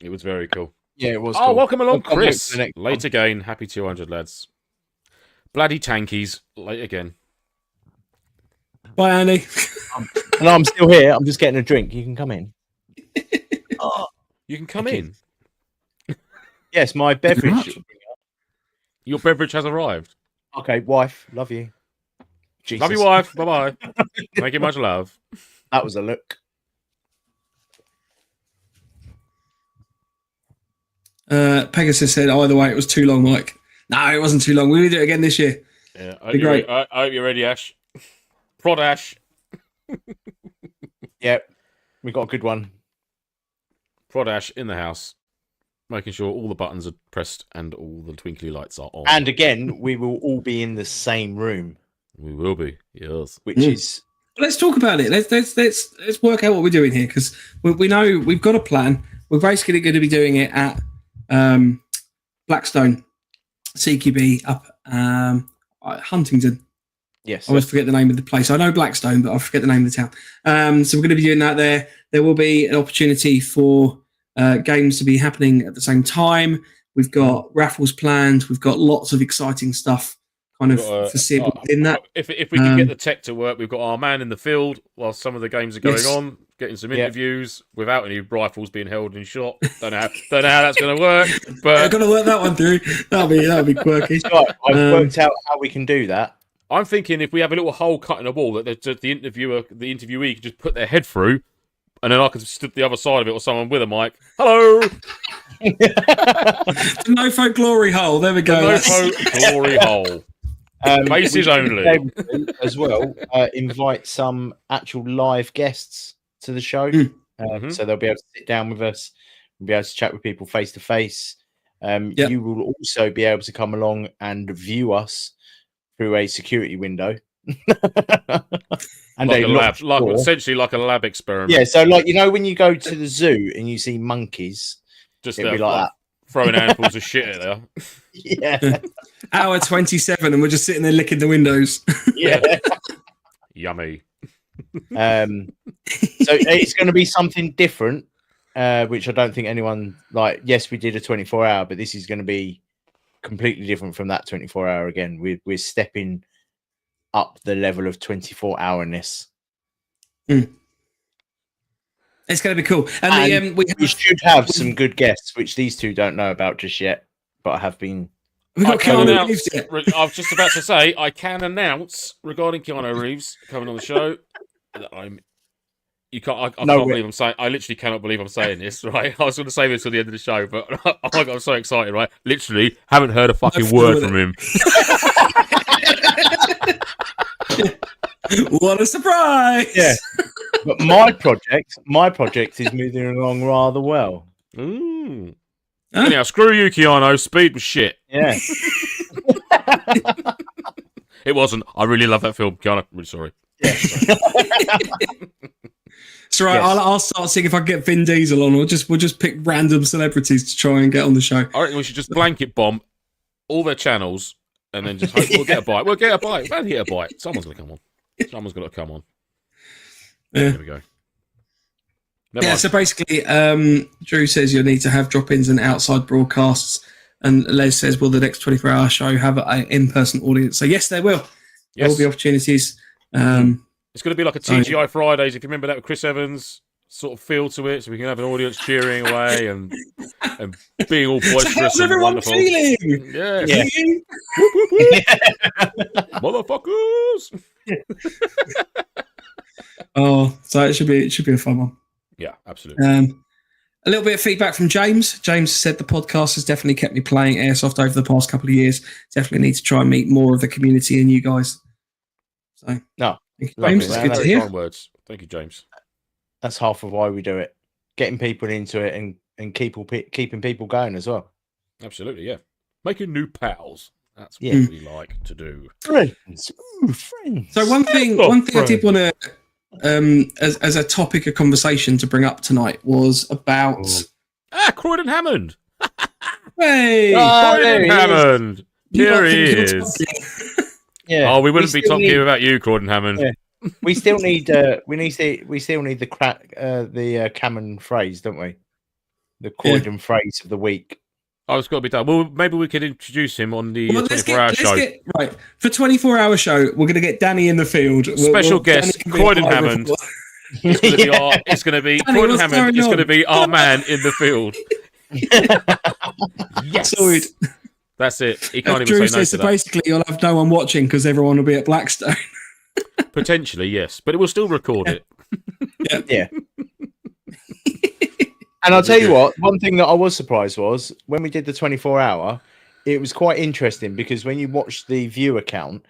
It was very cool. Yeah, it was cool. Oh, welcome along, Chris. Late again. Happy 200, lads. Bloody tankies. Late again. Bye, Andy. No, I'm still here. I'm just getting a drink. You can come in. You can come in? Yes, my beverage. Your beverage has arrived. Okay, wife. Love you. Jesus. Love you, wife. Bye-bye. Thank you much love. That was a look. Pegasus said, either way, it was too long, Mike. No, it wasn't too long. We will do it again this year. Yeah, I hope you're ready, Ash. Prod Ash. Yep, we got a good one. Prod Ash in the house, making sure all the buttons are pressed and all the twinkly lights are on. And again, we will all be in the same room. We will be, yes. Which is. Let's talk about it. Let's work out what we're doing here, because we know we've got a plan. We're basically going to be doing it at Blackstone CQB up Huntingdon. Yes. I always forget the name of the place. I know Blackstone, but I forget the name of the town. So we're going to be doing that there. There will be an opportunity for games to be happening at the same time. We've got raffles planned. We've got lots of exciting stuff kind of foreseeable in that. If we can get the tech to work, we've got our man in the field while some of the games are going on, getting some interviews without any rifles being held and shot. Don't know how that's going to work, but I've got to work that one through. That'll be quirky. I've worked out how we can do that. I'm thinking if we have a little hole cut in the wall that the interviewee can just put their head through, and then I can stood the other side of it, or someone with a mic. Hello. The NoFo glory hole. There we go. The NoFo glory hole. Faces only. As well, invite some actual live guests to the show. So they'll be able to sit down with us, You'll be able to chat with people face to face. Yep. You will also be able to come along and view us through a security window. And like a lab, essentially like a lab experiment. Yeah, so like, you know, when you go to the zoo and you see monkeys, just it'd be like that. Throwing handfuls of shit at there. Yeah. Hour 27 and we're just sitting there licking the windows. Yeah. Yummy. So it's going to be something different, which I don't think anyone like. Yes, we did a 24-hour, but this is going to be completely different from that 24-hour again. We're stepping up the level of 24-hourness. It's going to be cool. And we should have some good guests, which these two don't know about just yet, but have been. I was just about to say, I can announce regarding Keanu Reeves coming on the show that I can't believe I'm saying. I literally cannot believe I'm saying this. Right, I was going to say this till the end of the show, but I'm so excited. Right, literally haven't heard a fucking word from him. What a surprise! Yeah, but my project is moving along rather well. Huh? Anyhow, screw you, Keanu. Speed was shit. Yeah. It wasn't. I really love that film, Keanu. I'm really sorry. Yeah. It's all right. Yes. I'll start seeing if I can get Vin Diesel on. We'll just pick random celebrities to try and get on the show. I reckon we should just blanket bomb all their channels and then just hope we'll get a bite. We'll get a bite. We'll hit a bite. Someone's going to come on. Someone's got to come on. Yeah. There we go. So basically, Drew says you'll need to have drop-ins and outside broadcasts. And Les says, will the next 24-hour show have an in-person audience? So yes, there will. Yes. There will be opportunities. It's going to be like a TGI Fridays, if you remember that, with Chris Evans sort of feel to it, so we can have an audience cheering away and being all boisterous so and wonderful. Feeling? Yeah. Motherfuckers! So it should be a fun one. Yeah, absolutely. A little bit of feedback from James. James said the podcast has definitely kept me playing Airsoft over the past couple of years. Definitely need to try and meet more of the community and you guys. So, no, James, it's good to hear. Words. Thank you, James. That's half of why we do it. Getting people into it and keeping people going as well. Absolutely, yeah. Making new pals. That's what we like to do. Friends. Ooh, friends. So one thing I did want to as a topic of conversation to bring up tonight was about Croydon Hammond. Hey, Croydon Hammond. Here he is. Yeah. Oh, we wouldn't be Top Gear without you, Croydon Hammond. Yeah. We still need the Cameron phrase, don't we? The Croydon phrase of the week. Oh, it's got to be done. Well, maybe we could introduce him on the 24-hour show. Right. For 24-hour show, we're going to get Danny in the field. Special guest, Croydon Hammond. It's going to be Croydon Hammond. It's going to be our man in the field. Yes. Sorted. That's it. He can't even Drew say no says, to so that. basically, you'll have no one watching because everyone will be at Blackstone. Potentially, yes. But it will still record it. Yeah. And I'll tell you what, one thing that I was surprised was when we did the 24-hour, it was quite interesting because when you watched the view account,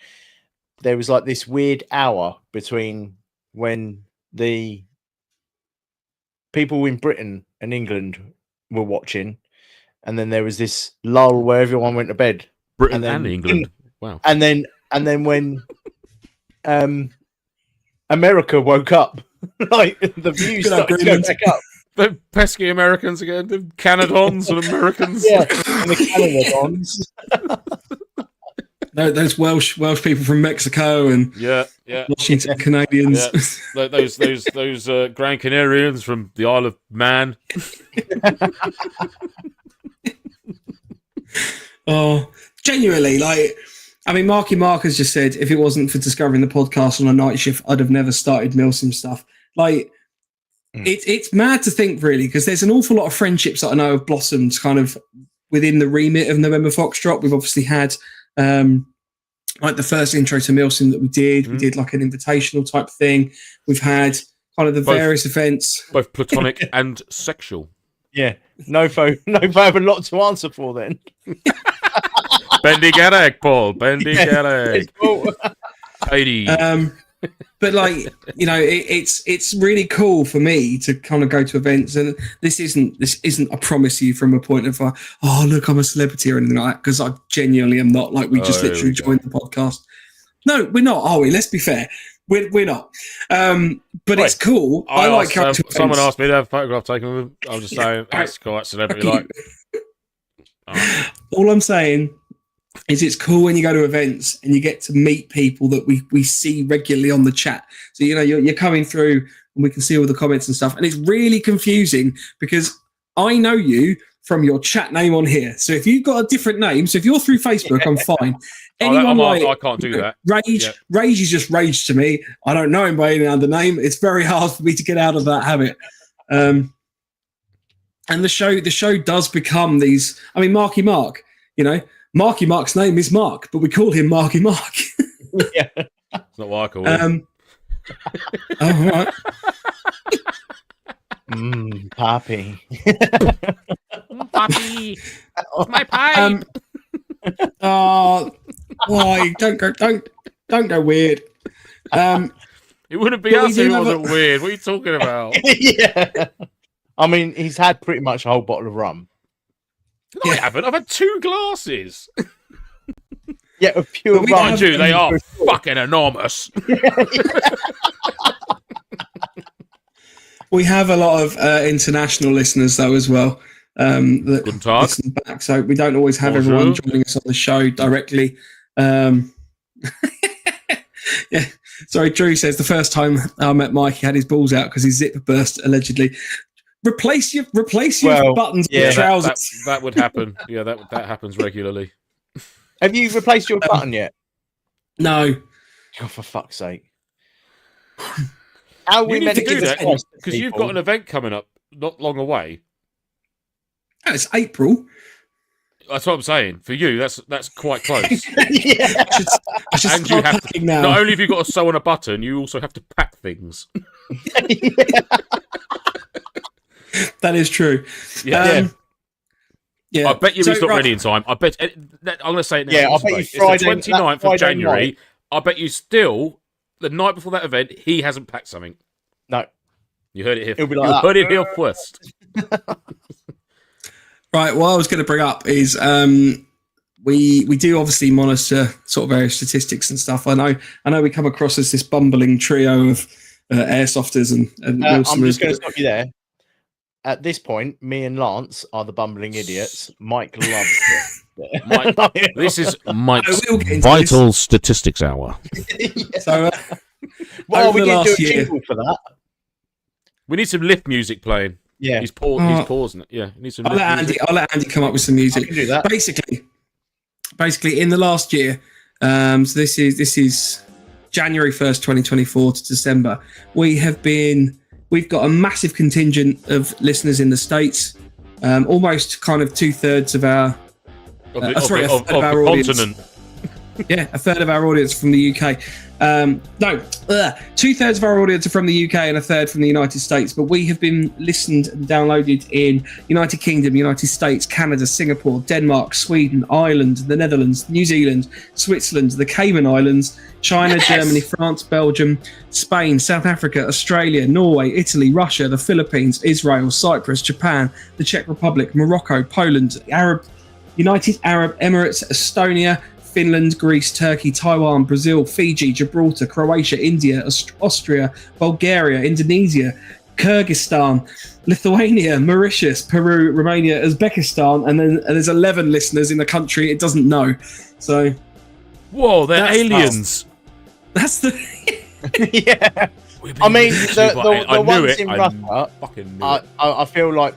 there was like this weird hour between when the people in Britain and England were watching, and then there was this lull where everyone went to bed. Britain and England. Wow. And then when America woke up, like the view started to go back up. The pesky Americans again, the Canadons and Americans. Yeah, and the Canadons. Those Welsh people from Mexico and Washington Canadians. Yeah. Those Gran Canarians from the Isle of Man. Genuinely, Marky Mark has just said, if it wasn't for discovering the podcast on a night shift, I'd have never started MilSim stuff. It's mad to think, really, because there's an awful lot of friendships that I know have blossomed kind of within the remit of November Foxtrot. We've obviously had the first intro to MilSim that we did. We did like an invitational type thing. We've had kind of the various events. Both platonic and sexual. Yeah. NoFo have a lot to answer for then. Bendy Garrick, Paul. Bendy Garrick. Heidi. but like, you know, it's really cool for me to kind of go to events, and this isn't I promise you from a point of oh look, I'm a celebrity or anything like that, because I genuinely am not. Like, we just literally joined the podcast. No, we're not, are we? Let's be fair. We're not. But it's cool. I like going to events. Someone asked me to have a photograph taken with them. I was just saying, that's quite celebrity-like. All I'm saying is it's cool when you go to events and you get to meet people that we see regularly on the chat. So, you know, you're coming through and we can see all the comments and stuff. And it's really confusing because I know you from your chat name on here. So if you've got a different name, so if you're through Facebook, I'm fine. I can't do that. Rage is just Rage to me. I don't know him by any other name. It's very hard for me to get out of that habit. And the show does become these. I mean, Marky Mark. You know, Marky Mark's name is Mark, but we call him Marky Mark. Yeah, that's not what I call him. Oh, all right. Poppy. Poppy, my pipe. Why? Don't go weird. It wouldn't be us if it wasn't weird. What are you talking about? Yeah. I mean, he's had pretty much a whole bottle of rum. No, I haven't. I've had 2 glasses. Yeah, of pure rum. Mind you, they are fucking enormous. We have a lot of international listeners, though, as well. That listen back, so we don't always have everyone joining us on the show directly. Yeah, sorry. Drew says the first time I met Mike, he had his balls out because his zipper burst allegedly. Replace your buttons with trousers. That would happen. Yeah, that happens regularly. Have you replaced your button yet? No. Oh, for fuck's sake! How are we meant to do that? Because you've got an event coming up not long away. Oh, it's April. That's what I'm saying. For you, that's quite close. Yeah. I should and you have to, not only have you got to sew on a button, you also have to pack things. That is true. Yeah. I bet you he's not ready in time. I bet. I'm going to say it now. Yeah, I bet you Friday, it's the 29th of January. Night. I bet you still, the night before that event, he hasn't packed something. No. You heard it here. He'll be like you heard it here first. Right, what I was going to bring up is we do obviously monitor sort of various statistics and stuff. I know we come across as this bumbling trio of airsofters and I'm just going to stop you there. At this point, me and Lance are the bumbling idiots. Mike loves it. Mike, this is Mike's Vital Statistics Hour. So, well, we did do a jingle for that. We need some lift music playing. Yeah, he's pausing it. Yeah, he needs some. I'll let Andy come up with some music. I can do that. Basically, in the last year, so this is January 1st, 2024 to December. We've got a massive contingent of listeners in the States. Almost kind of 2/3 of our our continent. Yeah, a third of our audience from the UK. 2/3 of our audience are from the UK and a third from the United States. But we have been listened and downloaded in United Kingdom, United States, Canada, Singapore, Denmark, Sweden, Ireland, the Netherlands, New Zealand, Switzerland, the Cayman Islands, China, Germany, France, Belgium, Spain, South Africa, Australia, Norway, Italy, Russia, the Philippines, Israel, Cyprus, Japan, the Czech Republic, Morocco, Poland, United Arab Emirates, Estonia, Finland, Greece, Turkey, Taiwan, Brazil, Fiji, Gibraltar, Croatia, India, Austria, Bulgaria, Indonesia, Kyrgyzstan, Lithuania, Mauritius, Peru, Romania, Uzbekistan, and there's 11 listeners in the country it doesn't know. So, whoa, they're aliens. That's the yeah. I mean, the ones in Russia. I feel like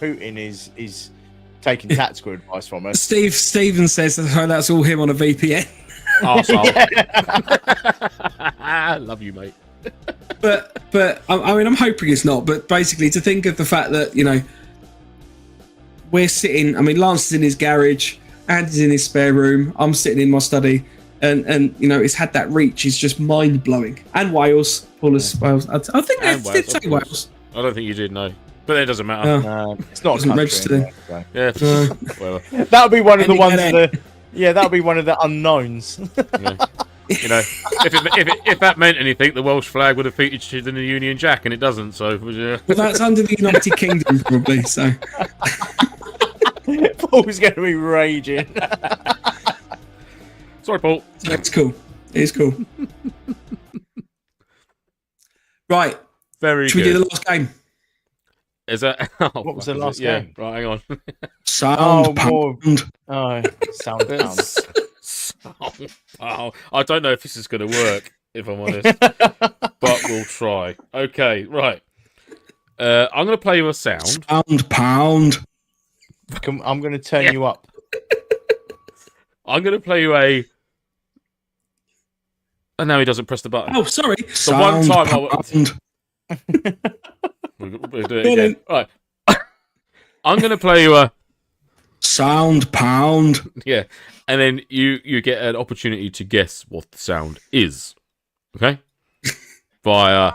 Putin is taking tactical advice from us. Steven says that's all him on a VPN. Arsehole. I love you, mate. But I mean, I'm hoping it's not. But basically, to think of the fact that, you know, we're sitting. I mean, Lance is in his garage, Andy's in his spare room. I'm sitting in my study, and you know, it's had that reach. Is just mind blowing. And Wales, Paulus, Wales. I think they did say Wales. I don't think you did. No. But that doesn't matter. It's not registered. Yeah, that would be one of the ones that. Yeah, that would be one of the unknowns. Yeah. You know, if that meant anything, the Welsh flag would have featured in the Union Jack, and it doesn't. So, well, that's under the United Kingdom, probably. So, Paul's going to be raging. Sorry, Paul. It's cool. It's cool. Right. Very Should good. we do the last game? Is that... What was the last game? Yeah, right, hang on. Sound pound. Sound pound. Oh, I don't know if this is going to work, if I'm honest. But we'll try. Okay, right. I'm going to play you a sound. Sound pound. I'm going to turn you up. I'm going to play you a... And now he doesn't press the button. Oh, sorry. The one time pound. We'll do it again. Right. I'm going to play you a... Sound pound. Yeah. And then you get an opportunity to guess what the sound is. Okay? Via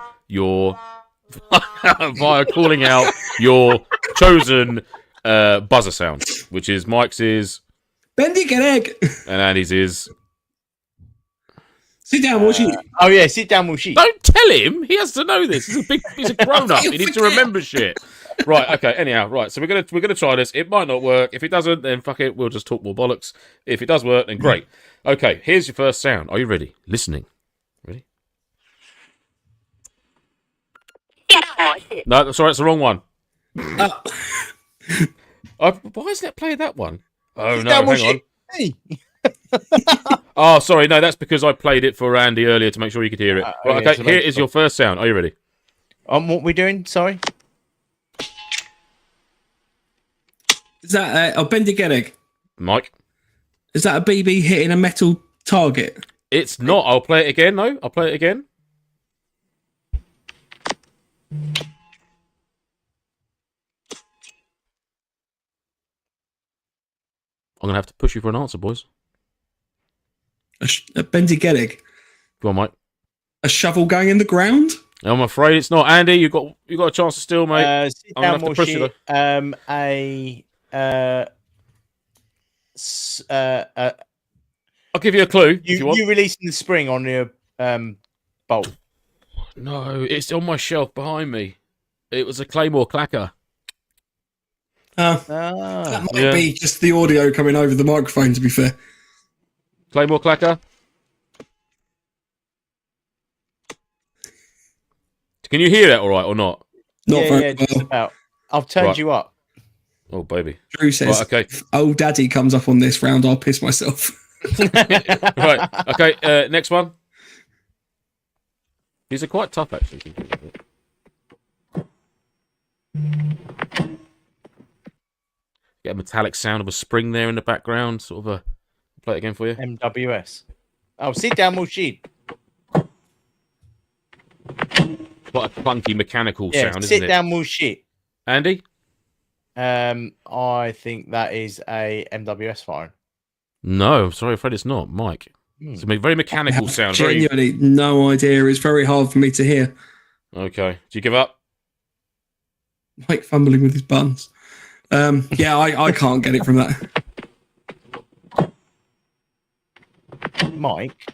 calling out your chosen buzzer sound, which is Mike's is... Bendy get egg. And Andy's is... Sit down, watch it. Oh yeah, sit down, Mushi. Don't tell him. He has to know this. He's a grown up. He needs to remember shit. Right. Okay. Anyhow. Right. So we're gonna try this. It might not work. If it doesn't, then fuck it. We'll just talk more bollocks. If it does work, then great. Okay. Here's your first sound. Are you ready? Listening. Ready? No, sorry. It's the wrong one. Why isn't it playing that one? Oh no. Hang on. Hey. Oh, sorry. No, that's because I played it for Andy earlier to make sure you could hear it. Right, okay, so here is your first sound. Are you ready? What we doing? Sorry. Is that a Bendy get egg? Mike? Is that a BB hitting a metal target? It's not. I'll play it again. No, I'll play it again. I'm going to have to push you for an answer, boys. A Bendy get egg? Go on, Mike. A shovel going in the ground? I'm afraid it's not. Andy, you got a chance to steal, mate. Sit I'm down, going to have to push you. I'll give you a clue if you want. You releasing the spring on your bolt. No, it's on my shelf behind me. It was a Claymore clacker. That might be just the audio coming over the microphone, to be fair. Claymore clacker? Can you hear that all right or not? Not very well. Just about. I've turned you up. Oh, baby. Drew says, right, okay. If old daddy comes up on this round, I'll piss myself. Right, okay, next one. These are quite tough, actually. Get a metallic sound of a spring there in the background. Sort of a... Play it again for you. MWS. Oh, sit down, Mushi. Quite a clunky mechanical sound, isn't it? Sit down, Mushi. Andy? I think that is a MWS firing. No, I'm sorry, afraid it's not. Mike. It's a very mechanical sound. Genuinely, no idea. It's very hard for me to hear. Okay. Do you give up? Mike fumbling with his buns. Yeah, I can't get it from that. Mike?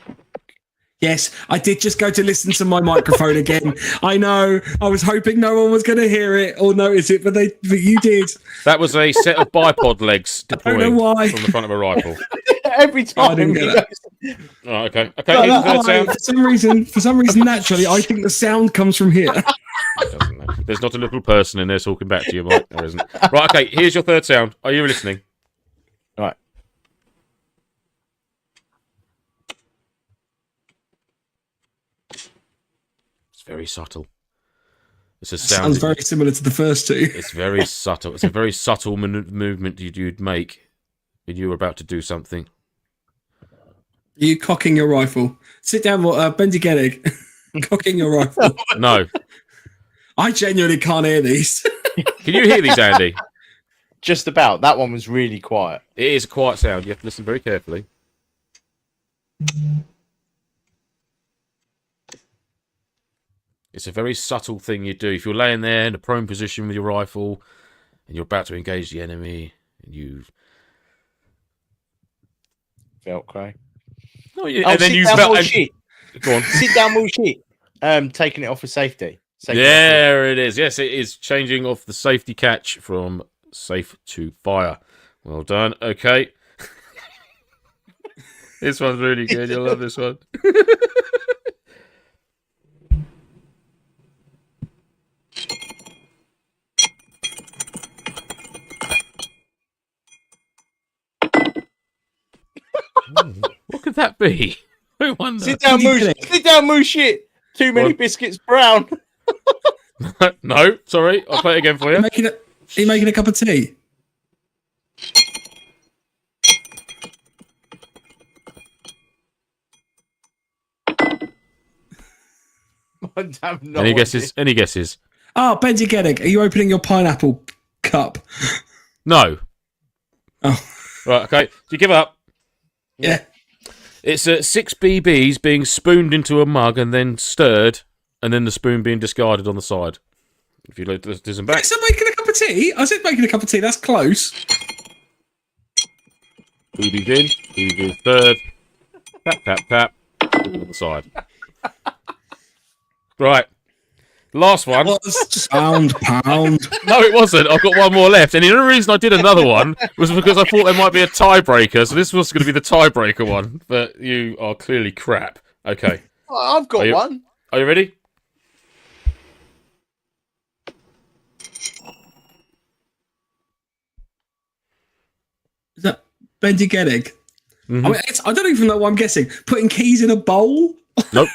Yes, I did just go to listen to my microphone again. I know. I was hoping no one was going to hear it or notice it, but you did. That was a set of bipod legs deployed I don't know why. from the front of a rifle. Every time. I didn't get that. Oh, okay. Okay, here's the third sound. For some reason, naturally, I think the sound comes from here. There's not a little person in there talking back to you, Mike. There isn't. Right, okay, here's your third sound. Are you listening? Right. It's very subtle. It's a sound. Sounds very similar to the first two. It's very subtle. It's a very subtle movement you'd make when you were about to do something. Are you cocking your rifle? Sit down, Bendy Gennig. Cocking your rifle. No. I genuinely can't hear these. Can you hear these, Andy? Just about. That one was really quiet. It is a quiet sound. You have to listen very carefully. It's a very subtle thing you do. If you're laying there in a prone position with your rifle and you're about to engage the enemy and you... Velcro. Oh, yeah. And then you shit. Go on. Sit down, bullshit. Taking it off with safety. There it is. Yes, it is changing off the safety catch from safe to fire. Well done. Okay. This one's really good. You'll love this one. What could that be? I wonder. Sit down, moo shit. Too many biscuits brown. No, sorry. I'll play it again for you. Are you making a cup of tea? Any guesses? Any guesses? Oh, Benji Geddick, are you opening your pineapple cup? No. Oh. Right, okay. Do you give up? Yeah. It's 6 BBs being spooned into a mug and then stirred, and then the spoon being discarded on the side. If you listen back. Is that making a cup of tea? I said making a cup of tea. That's close. BBs in, BBs stirred. Tap, tap, tap. On the side. Right. Last one. That was sound pound. No, it wasn't. I've got one more left. And the only reason I did another one was because I thought there might be a tiebreaker. So this was going to be the tiebreaker one. But you are clearly crap. Okay. I've got one. Are you ready? Is that Benji Geddick? Mm-hmm. I mean, I don't even know what I'm guessing. Putting keys in a bowl? Nope.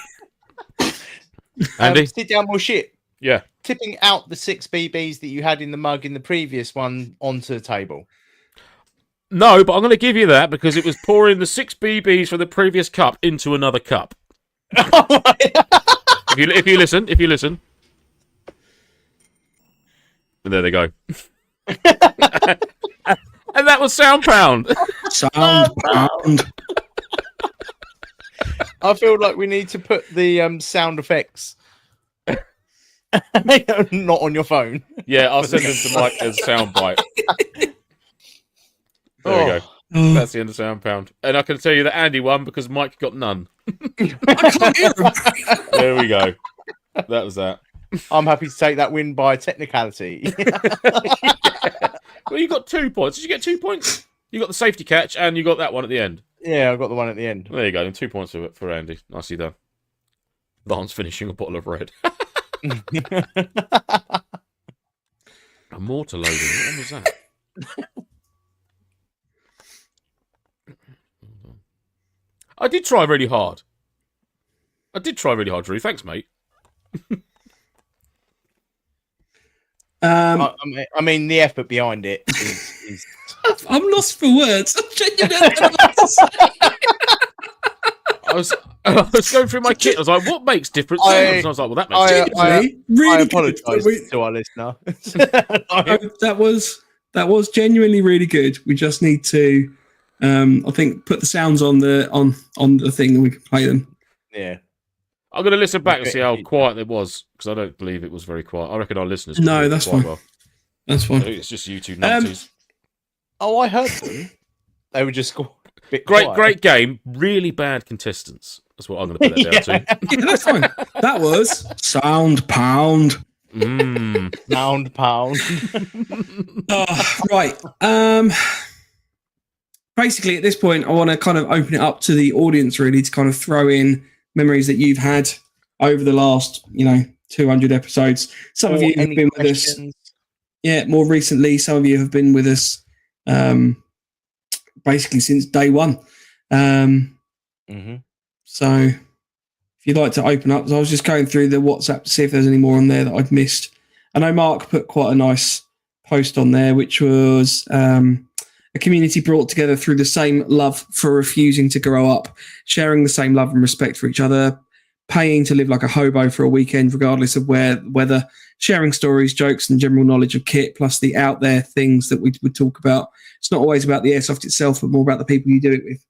Andy? Sit down, bullshit. Yeah. Tipping out the 6 BBs that you had in the mug in the previous one onto the table. No, but I'm going to give you that because it was pouring the 6 BBs from the previous cup into another cup. if you listen. And there they go. And that was sound pound. Sound pound. I feel like we need to put the sound effects not on your phone. Yeah, I'll send them to Mike as soundbite. There we go. That's the end of sound pound. And I can tell you that Andy won because Mike got none. I can't hear him. There we go. That was that. I'm happy to take that win by technicality. Yeah. Well, you got 2 points. Did you get 2 points? You got the safety catch and you got that one at the end. Yeah, I got the one at the end. There you go. And 2 points for Andy. Nicely done. Lance finishing a bottle of red. A mortar loading. What one was that? I did try really hard. Drew. Thanks, mate. I mean, the effort behind it is... I'm lost for words. I'm genuinely I was going through my kit. I was like, what makes different sounds? And I was like, well, that makes different sounds. Really I apologise to our listener. That was genuinely really good. We just need to, I think, put the sounds on the thing and we can play them. Yeah. I'm going to listen back and see how quiet it was because I don't believe it was very quiet. I reckon our listeners. No, that's fine. Well. That's fine. It's just you two nutsies. I heard them. They were just a bit great game. Really bad contestants. That's what I'm going to put that down to. Yeah, that's fine. That was sound pound. Sound pound. Right. Basically, at this point, I want to kind of open it up to the audience, really, to kind of throw in memories that you've had over the last, 200 episodes. Some of you have been with us. Yeah, more recently, some of you have been with us basically since day one. So if you'd like to open up, I was just going through the WhatsApp to see if there's any more on there that I'd missed. I know Mark put quite a nice post on there, which was a community brought together through the same love for refusing to grow up, sharing the same love and respect for each other, paying to live like a hobo for a weekend, regardless of whether, sharing stories, jokes, and general knowledge of kit, plus the out there things that we would talk about. It's not always about the airsoft itself, but more about the people you do it with.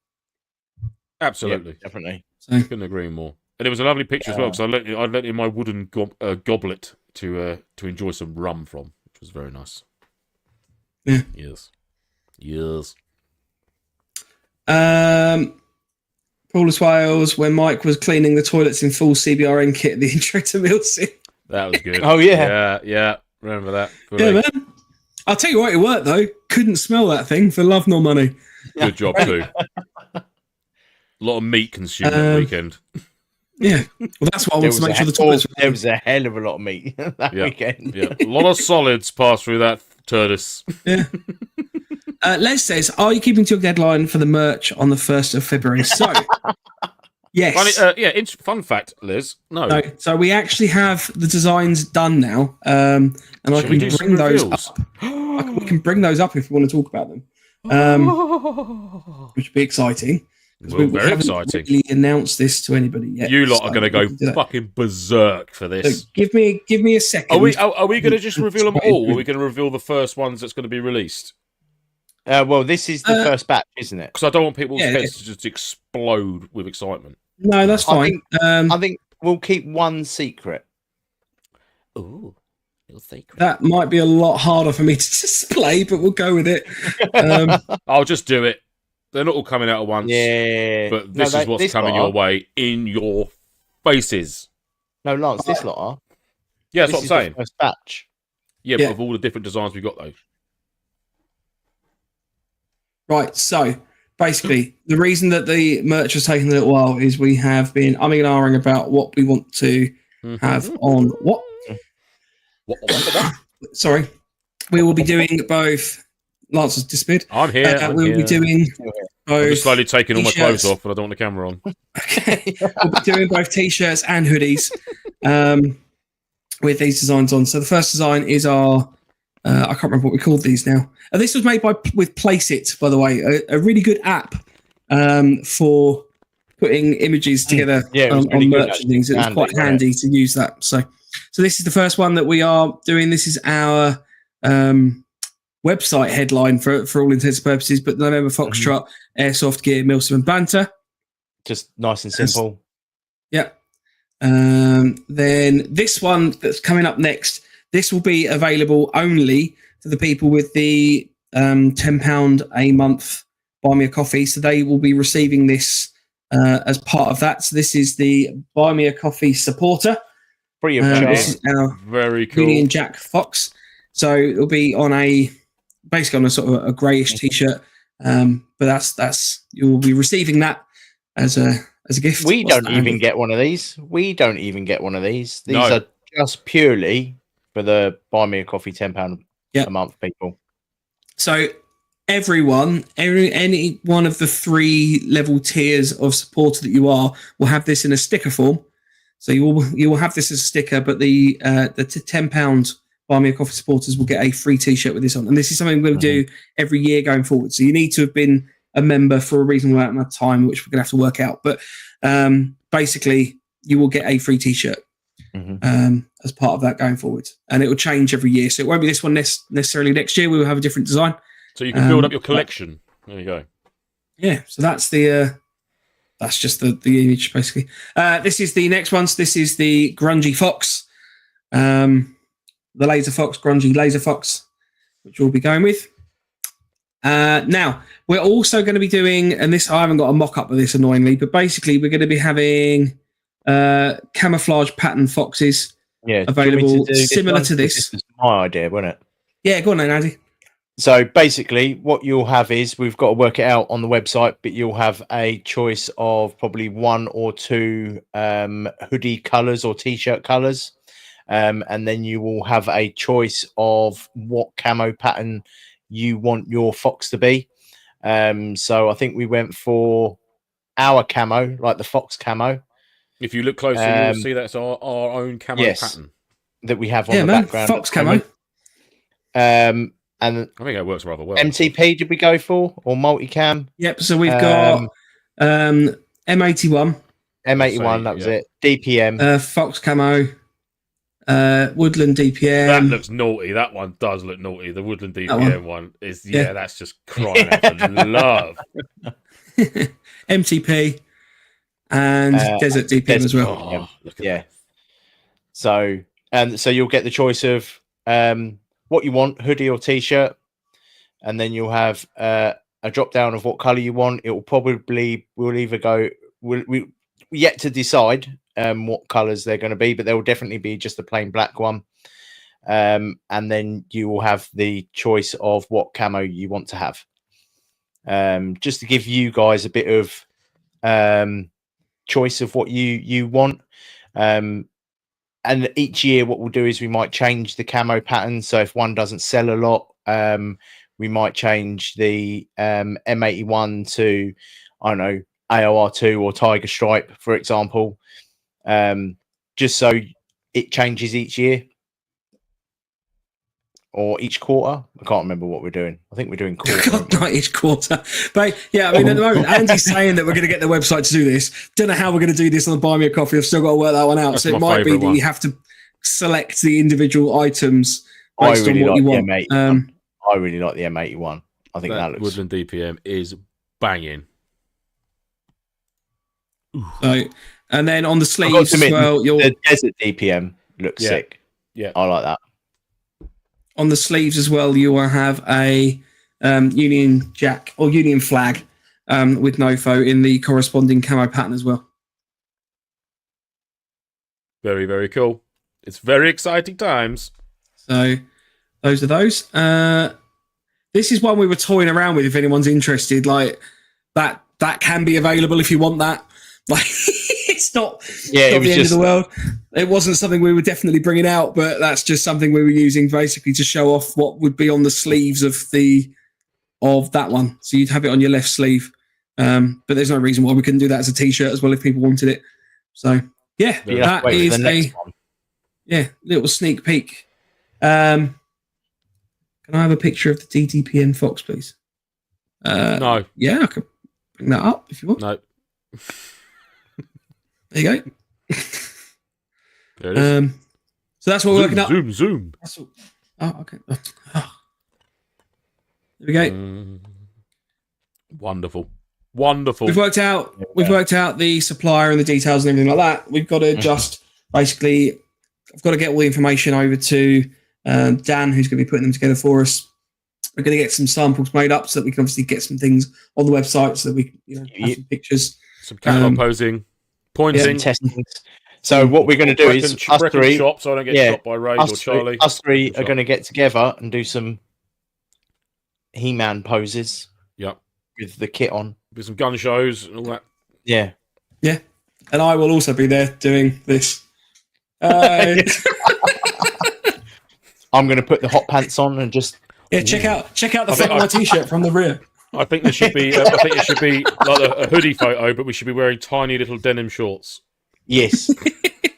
Absolutely. Yeah, definitely. So, couldn't agree more. And it was a lovely picture as well, because I let in my wooden goblet to enjoy some rum from, which was very nice. Yeah. Yes. Paulus Wales, when Mike was cleaning the toilets in full CBRN kit at the intro to MilSim. That was good. Oh, yeah. Yeah. Remember that. Yeah, man. I'll tell you what, it worked, though. Couldn't smell that thing for love nor money. Good job, too. A lot of meat consumed that weekend. Yeah. Well, that's why I wanted to make sure the toilets were... There was a hell of a lot of meat that weekend. Yeah. A lot of solids passed through that turtis. Yeah. Les says, are you keeping to your deadline for the merch on the 1st of February? So, yes. Funny, fun fact, Liz. No. So we actually have the designs done now. And I can bring those up. We can bring those up if we want to talk about them. Which would be exciting. Well, very exciting. Really announced this to anybody yet. You lot are going to go fucking berserk for this. So give me a second. Are we going to just reveal them all? Or are we going to reveal the first ones that's going to be released? Well, this is the first batch, isn't it? Because I don't want people's heads to just explode with excitement. No, that's fine. I think we'll keep one secret. Ooh, little secret. That might be a lot harder for me to display, but we'll go with it. I'll just do it. They're not all coming out at once. Yeah. But this is what's coming your way in your faces. No, Lance, this lot are. Yeah, that's what I'm saying. First batch. Yeah, but of all the different designs we've got, though. Right, so basically, the reason that the merch has taken a little while is we have been umming and ahhing about what we want to have on what? Sorry. We will be doing both. Lance has disappeared. I'm here. We'll be doing both. I'm just slowly taking all my clothes off, but I don't want the camera on. Okay. We'll be doing both t-shirts and hoodies with these designs on. So the first design is our... I can't remember what we called these now. This was made with Placeit, by the way, a really good app for putting images together on merch and things. It was quite handy to use that. So this is the first one that we are doing. This is our website headline for all intents and purposes, but November Foxtrot, Airsoft gear, MilSim and banter. Just nice and simple. Yeah. Then this one that's coming up next, this will be available only to the people with the £10 a month Buy Me a Coffee. So they will be receiving this as part of that. So this is the Buy Me a Coffee supporter. Free of charge. This is our Very cool. Union Jack Fox. So it'll be on basically on a sort of a greyish t-shirt. But that's you'll be receiving that as a gift. We don't even get one of these. These are just purely for the Buy Me a Coffee £10 a month people. So everyone, any one of the 3 level tiers of supporter that you are will have this in a sticker form. So you will have this as a sticker, but the £10 Buy Me a Coffee supporters will get a free t-shirt with this on. And this is something we'll do every year going forward. So you need to have been a member for a reasonable amount of time, which we're going to have to work out. But basically, you will get a free t-shirt as part of that going forward. And it will change every year. So it won't be this one necessarily next year. We will have a different design. So you can build up your collection. There you go. Yeah. So that's that's just the image, basically. This is the next one. So this is the Grungy Fox. The Laser Fox, Grungy Laser Fox, which we'll be going with. Now, we're also going to be doing, and this I haven't got a mock-up of this annoyingly, but basically we're going to be having camouflage pattern foxes available similar to this. This is my idea, wasn't it? Yeah, go on then, Andy. So basically what you'll have is, we've got to work it out on the website, but you'll have a choice of probably 1 or 2 hoodie colours or t-shirt colours. And then you will have a choice of what camo pattern you want your fox to be. So I think we went for our camo, like the fox camo. If you look closer, you'll see that's our own camo pattern that we have on the background. Fox camo. And I think it works rather well. MTP did we go for, or multicam? Yep. So we've got M81. M81, that was it. DPM. Fox camo. Woodland DPM. That looks naughty. That one does look naughty. The Woodland DPM one is, that's just crying out for love. MTP and Desert DPM as well. Oh, look at that. So you'll get the choice of what you want, hoodie or t-shirt, and then you'll have a drop down of what color you want. It will we'll either go we yet to decide what colours they're going to be, but there will definitely be just a plain black one. And then you will have the choice of what camo you want to have. Just to give you guys a bit of choice of what you want. And each year what we'll do is we might change the camo pattern. So if one doesn't sell a lot, we might change the M81 to, I don't know, AOR2 or Tiger Stripe, for example, just so it changes each year. Or each quarter. I can't remember what we're doing. I think we're doing quarter. Not each quarter. But yeah, I mean, at the moment, Andy's saying that we're going to get the website to do this. Don't know how we're going to do this on the Buy Me a Coffee. I've still got to work that one out. That's so it might be that you have to select the individual items based on what you want. I really like the M81. I think that looks... Woodland DPM is banging. So, and then on the sleeves as well, the Desert DPM looks sick. Yeah, I like that. On the sleeves as well, you will have a Union Jack or Union flag with NoFo in the corresponding camo pattern as well. Very, very cool. It's very exciting times. So those are those. This is one we were toying around with. If anyone's interested, like that can be available if you want that. Like it's not the end of the world. It wasn't something we were definitely bringing out, but that's just something we were using basically to show off what would be on the sleeves of that one. So you'd have it on your left sleeve, but there's no reason why we couldn't do that as a t-shirt as well if people wanted it. So yeah, that is a little sneak peek. Can I have a picture of the DDPN Fox, please? No. Yeah, I could bring that up if you want. No. There you go. There it is. So that's what we're working up. Zoom. Oh, okay. Oh. There we go. Wonderful. We've worked out the supplier and the details and everything like that. We've got to just basically, I've got to get all the information over to Dan, who's going to be putting them together for us. We're going to get some samples made up so that we can obviously get some things on the website so that we have some pictures. Some catalog posing, pointing, testing. So what we're going to do is us three, shop, so I don't get shot by Ray or Charlie. Us three are going to get together and do some He-Man poses. Yep. With the kit on. With some gun shows and all that. Yeah. Yeah. And I will also be there doing this. I'm going to put the hot pants on and just... Yeah, check out the front of my t-shirt from the rear. I think there should be. I think it should be like a hoodie photo, but we should be wearing tiny little denim shorts. Yes,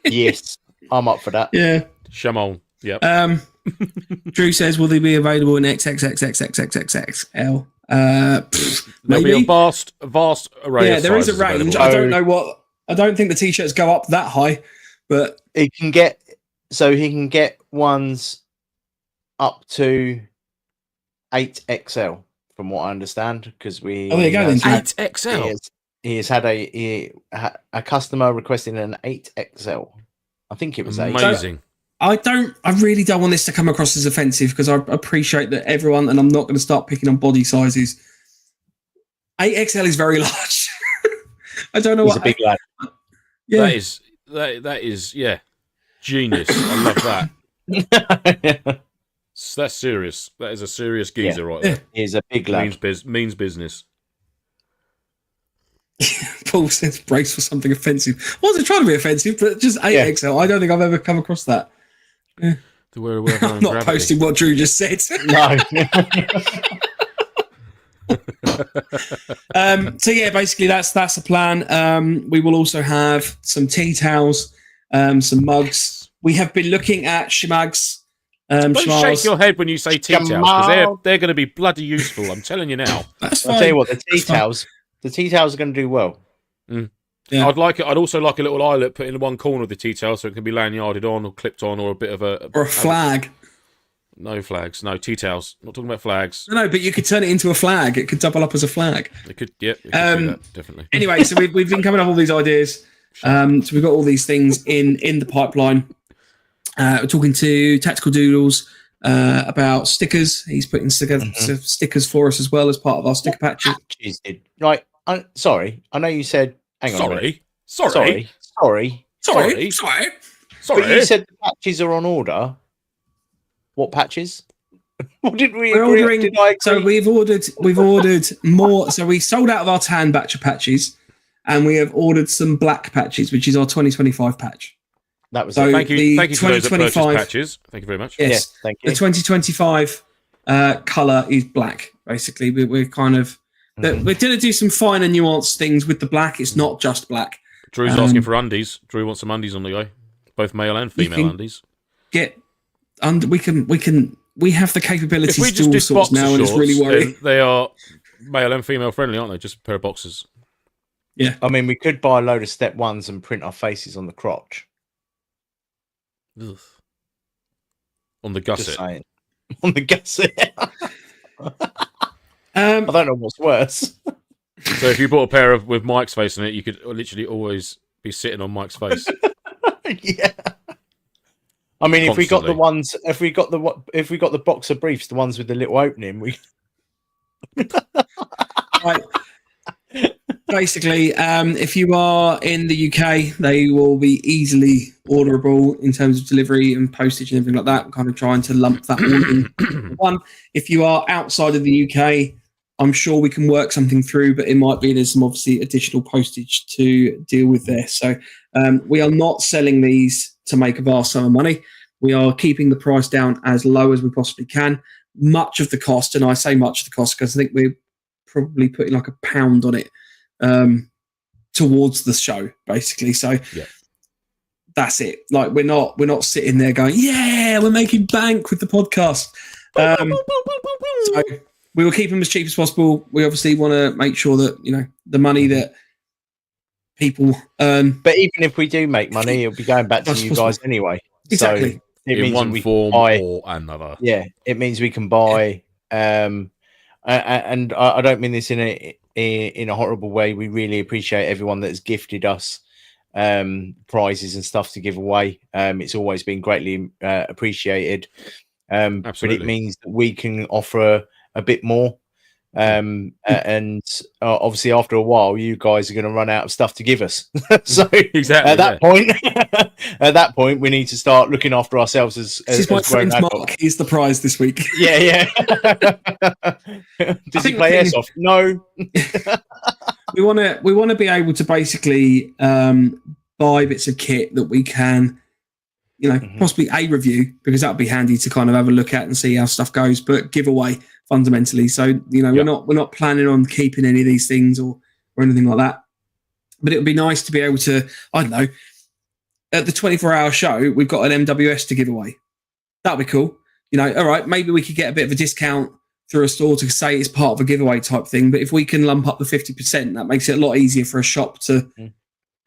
yes, I'm up for that. Yeah, Shamon. Yep. Drew says, "Will they be available in XXXXXXXXL?" There'll be a vast array. Yeah, of there is a sizes range. available. I don't know what. I don't think the t-shirts go up that high, but he can get ones up to 8XL. From what I understand, because we... Oh, there you go, then. 8XL? He has had a customer requesting an 8XL. I think it was 8. Amazing. I really don't want this to come across as offensive because I appreciate that everyone, and I'm not going to start picking on body sizes. 8XL is very large. I don't know He's a big lad. Yeah. That is genius. I love that. That's serious. That is a serious geezer right there. He's a big lad. Means business. Paul says brace for something offensive. I wasn't trying to be offensive, but just 8XL. I don't think I've ever come across that. Yeah. I'm not posting what Drew just said. No. So yeah, basically that's the plan. We will also have some tea towels, some mugs. We have been looking at Shmags. Don't shake your head when you say tea towels because they're going to be bloody useful. I'm telling you now. I'll tell you what, the tea towels are going to do well. Yeah. I'd also like a little eyelet put in one corner of the tea towel so it can be lanyarded on or clipped on or a bit of a flag. No flags, no tea towels. Not talking about flags. No, but you could turn it into a flag. It could double up as a flag. It could, do that, definitely. Anyway, so we've been coming up with all these ideas. So we've got all these things in the pipeline. We're talking to Tactical Doodles about stickers. He's putting stickers for us as well as part of our sticker patches. Right. Sorry. I know you said Hang on. Sorry. But you said the patches are on order. What patches? What did we We're agree? ordering. Did I agree? So we've ordered more. So we sold out of our tan batch of patches, and we have ordered some black patches, which is our 2025 patch. That was so. Thank you for those that purchased patches. Thank you very much. Yes, thank you. The 2025 color is black. Basically, we're kind of we're going to do some finer nuanced things with the black. It's not just black. Drew's asking for undies. Drew wants some undies on the go, both male and female undies. We have the capabilities to do all sorts now, and it's really worrying. They are male and female friendly, aren't they? Just a pair of boxers. Yeah. I mean, we could buy a load of step ones and print our faces on the crotch. Ugh. On the gusset. On the gusset. I don't know what's worse. So if you bought a pair with Mike's face on it, you could literally always be sitting on Mike's face. Yeah. I mean, if we got the boxer briefs, the ones with the little opening, we. Right. Basically, if you are in the UK, they will be easily orderable in terms of delivery and postage and everything like that. We're kind of trying to lump that all in one. If you are outside of the UK, I'm sure we can work something through, but it might be there's some obviously additional postage to deal with there. So we are not selling these to make a vast sum of money. We are keeping the price down as low as we possibly can. Much of the cost, and I say much of the cost because I think we're probably putting like £1 on it towards the show, basically. So that's it. Like we're not sitting there going, yeah, we're making bank with the podcast. So we will keep them as cheap as possible. We obviously want to make sure that the money that people earn. But even if we do make money, it'll be going back to you guys anyway. Exactly. So it means one form or another. Yeah, it means we can buy. And I don't mean this in a horrible way. We really appreciate everyone that has gifted us prizes and stuff to give away. It's always been greatly appreciated. But it means that we can offer a bit more. And obviously, after a while, you guys are going to run out of stuff to give us. So exactly at that point, we need to start looking after ourselves as. This is my friend Mark. He's the prize this week. Yeah. Does he play Airsoft? No. we want to be able to basically buy bits of kit that we can, possibly a review, because that would be handy to kind of have a look at and see how stuff goes, but give away fundamentally. So, we're not planning on keeping any of these things or anything like that. But it would be nice to be able to, I don't know, at the 24-hour show, we've got an MWS to give away. That'd be cool. All right, maybe we could get a bit of a discount through a store to say it's part of a giveaway type thing. But if we can lump up the 50%, that makes it a lot easier for a shop to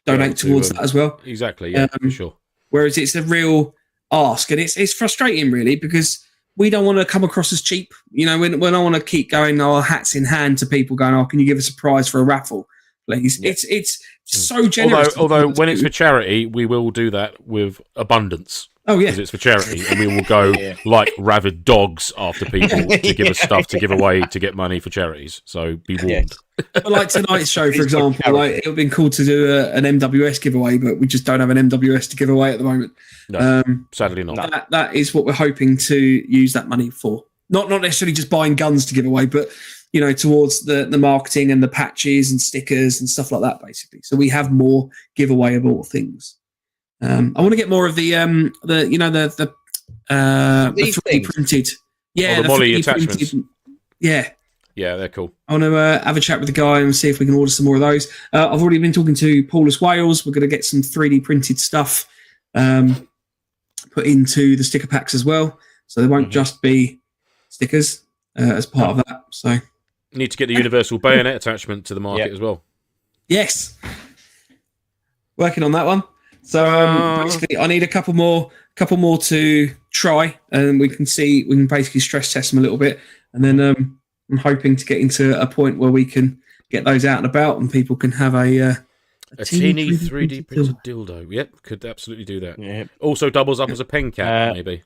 donate towards that as well. Exactly, yeah, for sure. Whereas it's a real ask, and it's frustrating really, because we don't want to come across as cheap. We don't want to keep going our hats in hand to people going, can you give us a prize for a raffle, please? Yeah. It's so generous. Although when it's for charity, we will do that with abundance. Oh, yeah. Because it's for charity, and we will go like rabid dogs after people to give us stuff to give away to get money for charities. So be warned. But like tonight's show, for example, it would have been cool to do an MWS giveaway, but we just don't have an MWS to give away at the moment. No, sadly not. That is what we're hoping to use that money for. Not necessarily just buying guns to give away, but towards the marketing and the patches and stickers and stuff like that, basically. So we have more giveawayable things. I want to get more of the 3D printed. Yeah, the Molly attachments. Yeah, they're cool. I want to have a chat with the guy and see if we can order some more of those. I've already been talking to Paulus Wales. We're going to get some 3D printed stuff put into the sticker packs as well. So they won't just be stickers as part of that. So need to get the universal bayonet attachment to the market as well. Yes, working on that one. So basically, I need a couple more to try, and we can basically stress test them a little bit, and then I'm hoping to get into a point where we can get those out and about, and people can have a teeny 3D printed dildo. Yep, could absolutely do that. Yep. Also doubles up as a pen cap, maybe.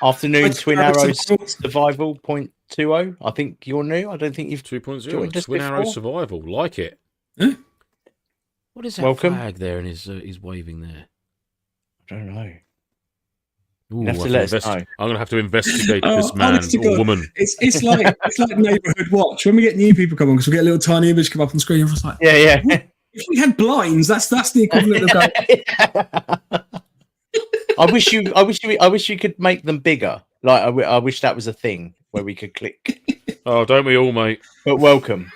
Afternoon Twin Arrow Survival 0.20. I think you're new. I don't think you've 2.0 Twin Arrow Survival. Like it. Huh? What is that Welcome. flag there? And he's waving there. I don't know. Ooh, You have to let us know. I'm going to have to investigate this man honest to or God, woman. It's like Neighbourhood Watch when we get new people come on because we get a little tiny image come up on the screen. Everyone's like, Yeah. if we had blinds, that's the equivalent of going. I wish you could make them bigger. Like I wish that was a thing where we could click. Oh, don't we all, mate? But welcome.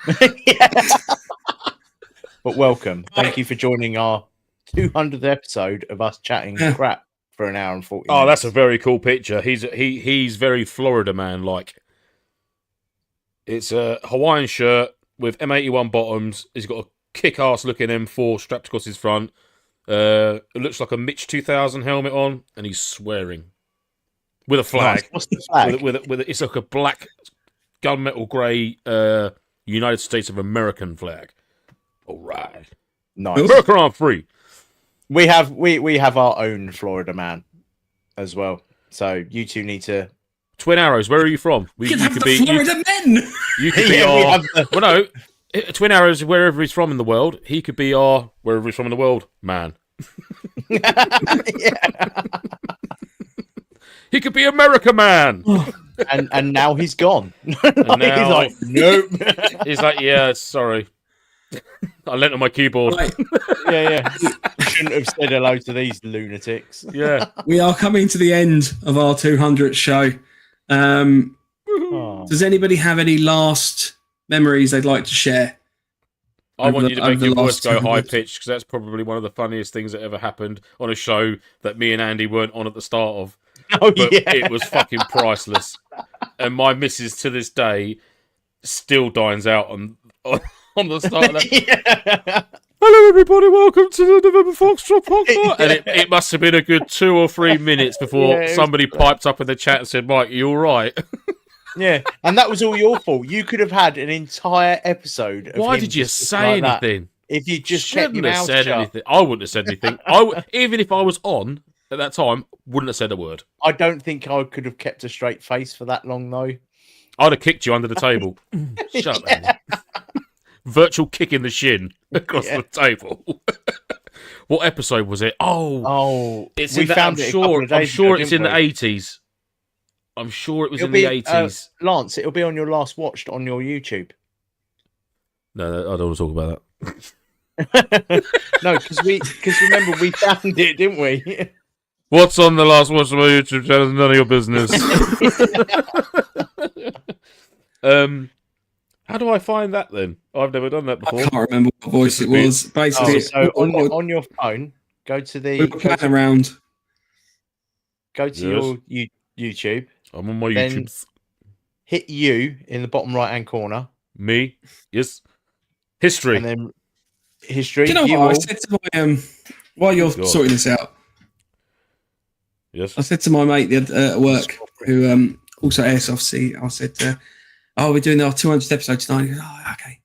But welcome. Thank you for joining our 200th episode of us chatting crap for an hour and 40 minutes. Oh, that's a very cool picture. He's very Florida man like. It's a Hawaiian shirt with M81 bottoms. He's got a kick-ass looking M4 strapped across his front. It looks like a Mitch 2000 helmet on, and he's swearing with a flag. Nice. What's the flag? It's like a black gunmetal grey United States of American flag. All right, Nice. America aren't free. We have our own Florida man as well. So you two need to. Twin Arrows, where are you from? You could be Florida men. You could be our. Well, no, Twin Arrows, wherever he's from in the world, he could be our wherever he's from in the world man. He could be America man. And now he's gone. And now, he's like, nope. He's like, yeah, sorry. I lent on my keyboard. Right. Yeah. Shouldn't have said hello to these lunatics. Yeah. We are coming to the end of our 200th show. Does anybody have any last memories they'd like to share? I want you to make your voice go high pitched because that's probably one of the funniest things that ever happened on a show that me and Andy weren't on at the start of. Oh, but yeah. it was fucking priceless. And my missus to this day still dines out on the start of that. Yeah. Hello, everybody. Welcome to the November Foxtrot podcast. And it must have been a good 2 or 3 minutes before somebody piped up in the chat and said, Mike, you all right? Yeah, and that was all your fault. You could have had an entire episode. Of Why did you say like anything? If you just kept your Shouldn't have mouth said shut. anything. I wouldn't have said anything. Even if I was on at that time, wouldn't have said a word. I don't think I could have kept a straight face for that long, though. I'd have kicked you under the table. Shut up, Andy. Virtual kick in the shin across the table. What episode was it? Oh, it's we in the, found I'm it. sure. I'm sure it's in the 80s. I'm sure it was in the 80s. Lance, it'll be on your last watched on your YouTube. No, I don't want to talk about that. No, because remember we found it, didn't we? What's on the last watch of my YouTube channel? None of your business. How do I find that then? I've never done that before. I can't remember what voice it was. Basically, so on your phone, go to the. We were playing around. Go to your YouTube. I'm on my Then YouTube. hit you in the bottom right hand corner. Me, yes. History. And then history. Do you know what I said to my while you're sorting this out? Yes. I said to my mate at work who also Airsoft C. I said, we're doing our 200th episode tonight. He goes, oh, okay.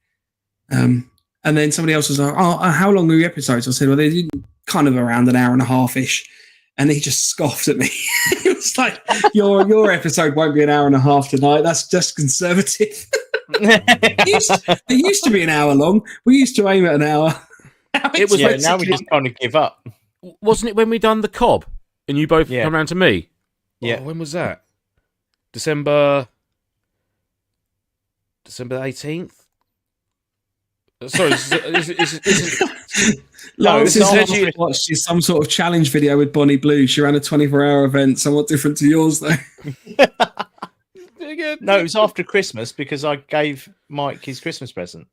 And then somebody else was like, how long are your episodes? I said, well, they're kind of around an hour and a half-ish. And he just scoffed at me. He was like, your episode won't be an hour and a half tonight. That's just conservative. It used to be an hour long. We used to aim at an hour. It was now we just kind of give up. Wasn't it when we done the cob and you both come round to me? Yeah. Oh, when was that? December 18th? Sorry, Lance watched some sort of challenge video with Bonnie Blue. She ran a 24-hour event, somewhat different to yours, though. No, it was after Christmas because I gave Mike his Christmas present.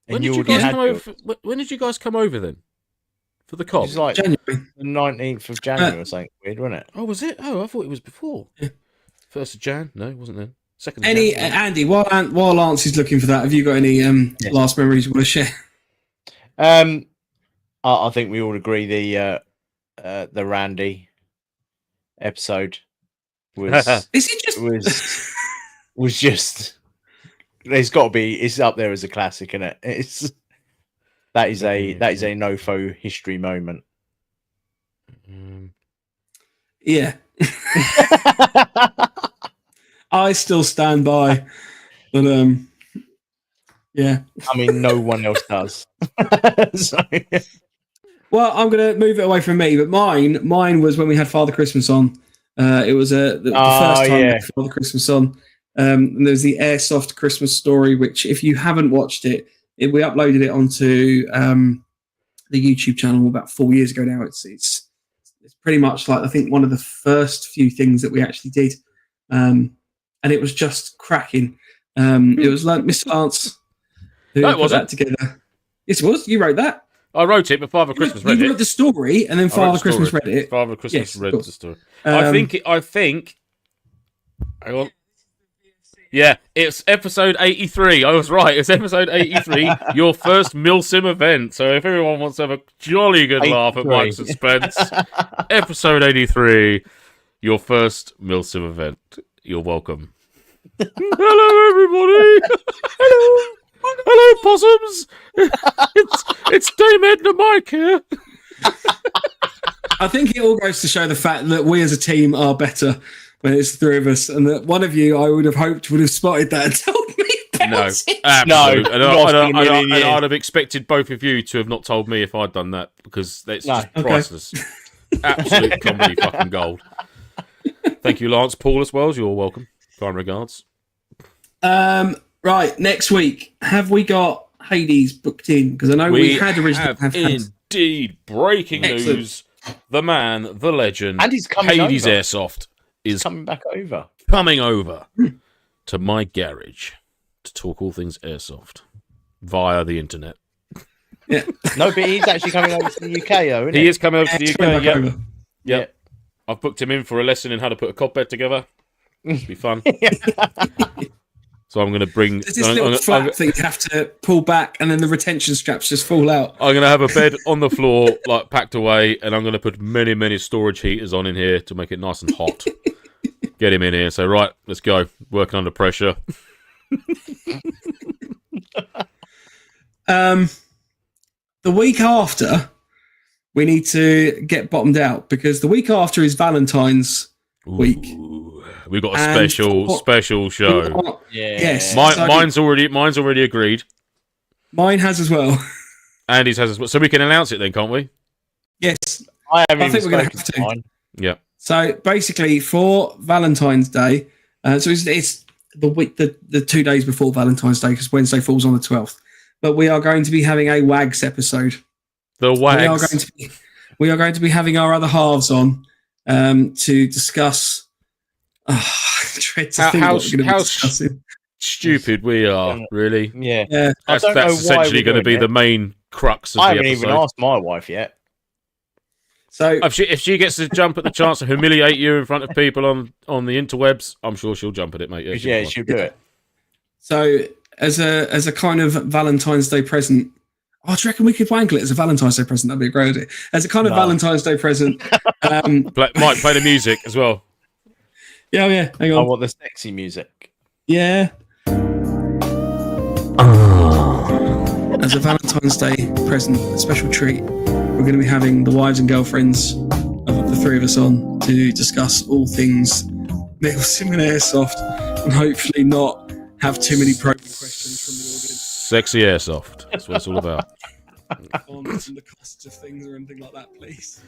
When did you guys come over? When did you guys come over then? For the cob? It was like January. the 19th of January or something weird, wasn't it? Oh, was it? Oh, I thought it was before. 1st of Jan? No, it wasn't then. 2nd of Jan. Andy, while Lance is looking for that, have you got any last memories you want to share? I think we all agree the Randy episode was Is it just was just there's got to be it's up there as a classic, isn't it? It's that is a NoFo history moment. Yeah. I still stand by, but Yeah. I mean, no one else does. So, well, I'm going to move it away from me, but mine was when we had Father Christmas on. It was the first time we had Father Christmas on. And there's the Airsoft Christmas story, which if you haven't watched it, we uploaded it onto the YouTube channel about 4 years ago now. It's pretty much like, I think, one of the first few things that we actually did. And it was just cracking. It was like Mr. Lance who put that together. Yes, it was. You wrote that. I wrote it, but Father Christmas read it. You wrote the story, and then Father Christmas read it. Father Christmas read the story. I think. Hang on. Yeah, it's episode 83. I was right. It's episode 83, your first MilSim event. So if everyone wants to have a jolly good laugh at Mike's expense, episode 83, your first MilSim event. You're welcome. Hello, everybody. Hello, possums. It's Dame Edna Mike here. I think it all goes to show the fact that we as a team are better when it's the three of us, and that one of you, I would have hoped, would have spotted that and told me about it. Absolutely. And I'd have expected both of you to have not told me if I'd done that, because it's just priceless. Absolute comedy fucking gold. Thank you, Lance. Paul as well. You're welcome. Kind regards. Right, next week, have we got Hades booked in? Because I know we had originally. Indeed, breaking news: the man, the legend, and he's coming Hades over. Airsoft is coming over to my garage to talk all things airsoft via the internet. Yeah, no, but he's actually coming over to the UK, though. Isn't he is coming over to the UK. Yep. I've booked him in for a lesson in how to put a cot bed together. It'll be fun. So I'm going to bring... There's this little flap that you have to pull back, and then the retention straps just fall out. I'm going to have a bed on the floor, like packed away, and I'm going to put many, many storage heaters on in here to make it nice and hot. Get him in here. So, right, let's go. Working under pressure. The week after, we need to get bottomed out, because the week after is Valentine's week. We've got a special show. Yes. Mine's already agreed. Mine has as well. Andy's has as well. So we can announce it then, can't we? Yes. I think we're going to have to. Mine. Yeah. So basically, for Valentine's Day, so it's the week, the 2 days before Valentine's Day, because Wednesday falls on the 12th. But we are going to be having a WAGS episode. The WAGS. We are going to be having our other halves on to discuss. How stupid we are, really. Yeah. That's essentially going to be the main crux of the episode. I haven't even asked my wife yet. So if she gets to jump at the chance to humiliate you in front of people on the interwebs, I'm sure she'll jump at it, mate. Yeah, she'll do it. So as a kind of Valentine's Day present, do you reckon we could wangle it as a Valentine's Day present? That'd be a great idea. As a kind of Valentine's Day present, might play the music as well. Yeah, hang on. I want the sexy music. Yeah. As a Valentine's Day present, a special treat, we're going to be having the wives and girlfriends of the three of us on to discuss all things MilSim and Airsoft, and hopefully not have too many probing questions from the audience. Sexy Airsoft. That's what it's all about. On the costs of things or anything like that, please.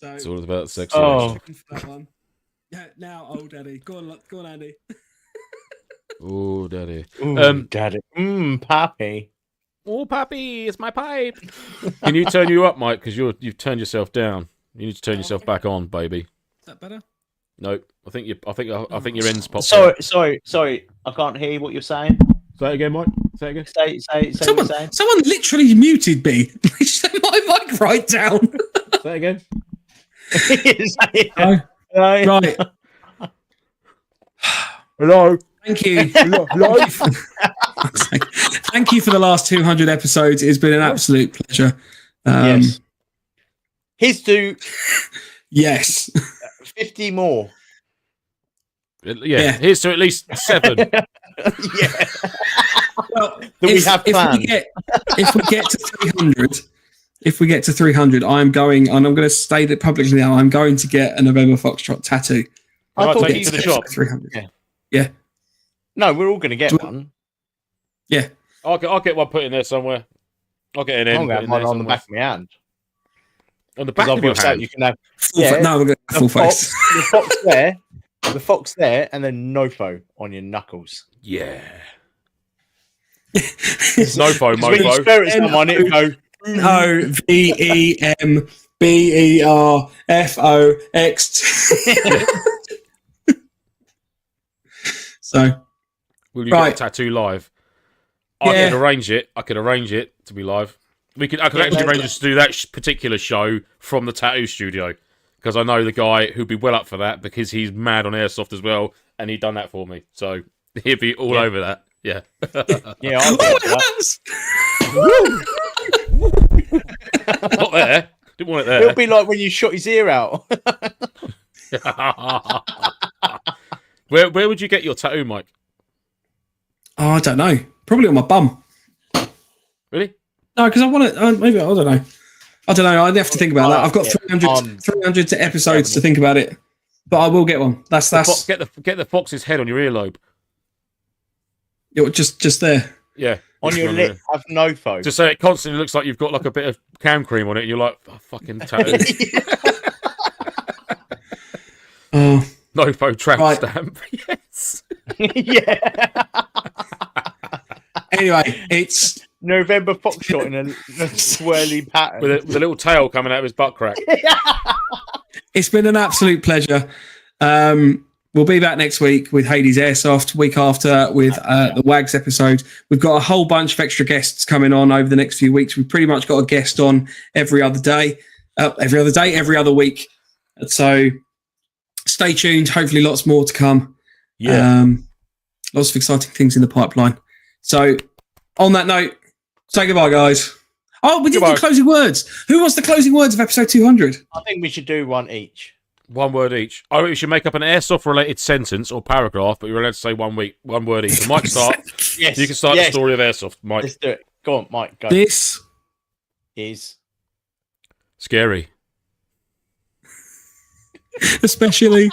So, it's all about sexy. For that one. Yeah, now, Daddy. Go on, Andy. Daddy. Daddy. Pappy. Oh, Pappy, it's my pipe. Can you turn you up, Mike? Because you've turned yourself down. You need to turn yourself back on, baby. Is that better? No, I think your ends popped. Sorry. I can't hear what you're saying. Say it again, Mike. Say it again. Say what you're saying. Someone literally muted me. They set my mic right down. Say it again. Right. Hello. Thank you. Hello. Thank you for the last 200 episodes. It's been an absolute pleasure. Yes. Here's to yes. 50 more. Yeah. Here's to at least 7. Yeah. Well, we have planned. If we get to 300. If we get to 300, I'm going, and I'm going to state it publicly now, I'm going to get a November Foxtrot tattoo. I thought take you to the shop. 300. Yeah. No, we're all going to get one. Yeah. I'll get one put in there somewhere. I'll get an I'm end. going to have one on the back of my hand. On the back of your hand? You can have, No, we're going to full face. The fox there, and then NoFo on your knuckles. Yeah. NoFo, When you swear at someone, it go... NOVEMBERFOX. So, will you get a tattoo live? I could arrange it. I could arrange it to be live. I could actually arrange us to do that particular show from the tattoo studio, because I know the guy who'd be well up for that, because he's mad on Airsoft as well, and he'd done that for me. So he'd be all over that. Yeah. Yeah. I'll Not there. Didn't want it there. It'll be like when you shot his ear out. Where would you get your tattoo, Mike? Oh, I don't know. Probably on my bum. Really? No, because I want to. Maybe I don't know. I don't know. I'd have to think about that. I've got 300 episodes to think about it, but I will get one. That's get the fox's head on your earlobe. Just there. Yeah. On your lip, have NoFo. Just so it constantly looks like you've got like a bit of cam cream on it. And you're like, oh, fucking tattoo. Oh. NoFo tramp stamp. Yes. Yeah. Anyway, it's November Foxtrot in a swirly pattern with a little tail coming out of his butt crack. It's been an absolute pleasure. We'll be back next week with Hades Airsoft. Week after with the WAGS episode. We've got a whole bunch of extra guests coming on over the next few weeks. We've pretty much got a guest on every other week. So stay tuned. Hopefully, lots more to come. Yeah, lots of exciting things in the pipeline. So, on that note, say goodbye, guys. Oh, we did the closing words. Who wants the closing words of episode 200? I think we should do one each. One word each. I think we should make up an Airsoft-related sentence or paragraph, but you're allowed to say one word each. So Mike, start. Yes. You can start the story of Airsoft, Mike. Let's do it. Go on, Mike. Go. This is scary. Especially.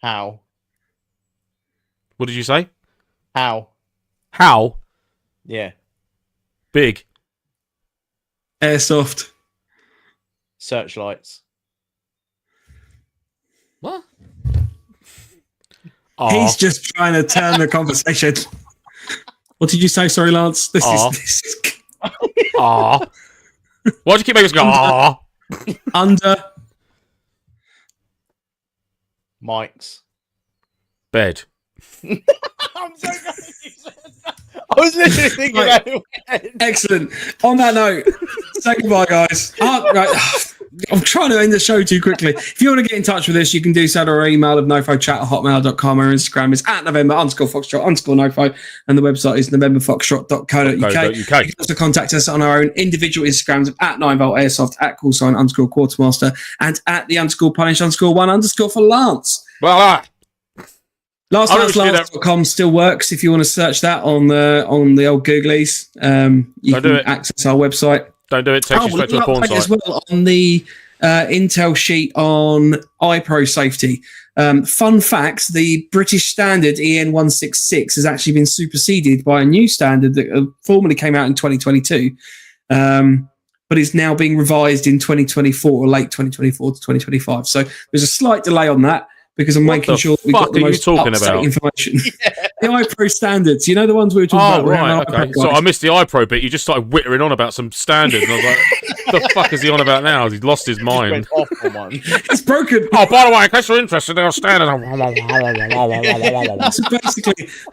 How? What did you say? How? Yeah. Yeah. Big. Airsoft. Searchlights. What? He's just trying to turn the conversation. What did you say? Sorry, Lance. This is. Why'd you keep making us go? Under. Mike's bed. I'm so glad you said that. I was literally thinking about it. Excellent. On that note, say goodbye, guys. Right. I'm trying to end the show too quickly. If you want to get in touch with us, you can do so at our email of nofochat@hotmail.com. Our Instagram is @November_Foxtrot_NoFo, and the website is novemberfoxtrot.co.uk. You can also contact us on our own individual Instagrams of @9voltairsoft, @callsign_quartermaster, and @the_punish_1_ for Lance. Well, Last.com still works if you want to search that on the old Googlies. You can access our website. Don't do it. Takes you straight to the porn site. As well on the intel sheet on iPro safety. Fun fact: the British standard EN 166 has actually been superseded by a new standard that formerly came out in 2022, but is now being revised in 2024 or late 2024 to 2025. So there's a slight delay on that, because I'm making sure that we've got the most up-to-date information. The iPro standards, you know, the ones we were talking about. Right, okay. So I missed the iPro bit. You just started whittering on about some standards, and I was like, "The fuck is he on about now? He's lost his mind." It's broken. Oh, by the way, in case you're interested, there are standards. So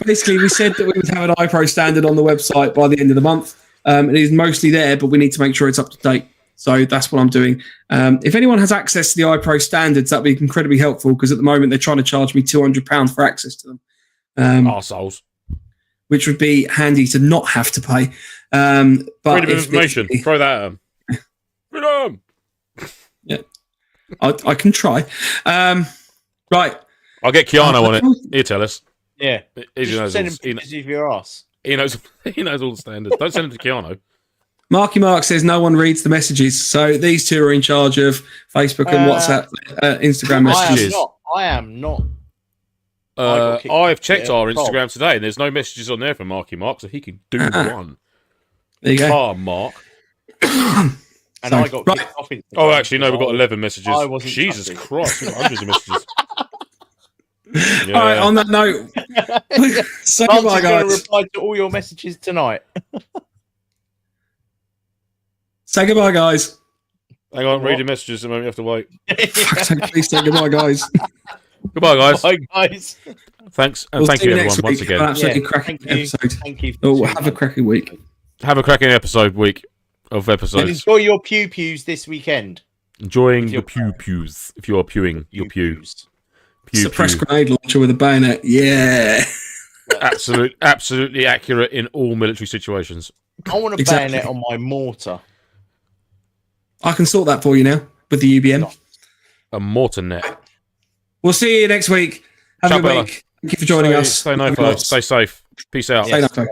basically, we said that we would have an iPro standard on the website by the end of the month. It is mostly there, but we need to make sure it's up to date. So that's what I'm doing. If anyone has access to the iPro standards, that'd be incredibly helpful, because at the moment they're trying to charge me £200 for access to them. Arseholes. Which would be handy to not have to pay. But freedom of information. Throw that at them. Freedom. Yeah, I can try. Right. I'll get Keanu on it. He'll tell us. Yeah. Send him pictures of your ass. He knows all the standards. Don't send him to Keanu. Marky Mark says no one reads the messages. So these two are in charge of Facebook and WhatsApp, Instagram messages. I am not. I've checked our Instagram today, and there's no messages on there from Marky Mark, so he can do one. There you go. Mark. And I got kicked off Instagram. Oh, actually, no, we've got 11 messages. I wasn't Jesus trusted. Christ, we've got hundreds of messages. Yeah. All right, on that note, say goodbye, I'm going to guys. reply to all your messages tonight. Say goodbye, guys. Hang on, reading messages at the moment, you have to wait. Fuck's sake, please say goodbye, guys. Goodbye, guys. Bye, guys. Thanks, and We'll thank see you, next everyone, once week. again. An absolutely Yeah, cracking thank you. episode. Thank you. Oh, have a cracking week. Have a cracking week of And episodes. enjoy your pew-pews this weekend. Enjoying the pews. If you are pewing your pews. Suppress grenade launcher with a bayonet. Yeah. Absolutely accurate in all military situations. I want a bayonet on my mortar. I can sort that for you now with the UBM. A mortar net. We'll see you next week. Have a good week. Thank you for joining us. Stay NoFo. Stay safe. Peace out. Stay NoFo.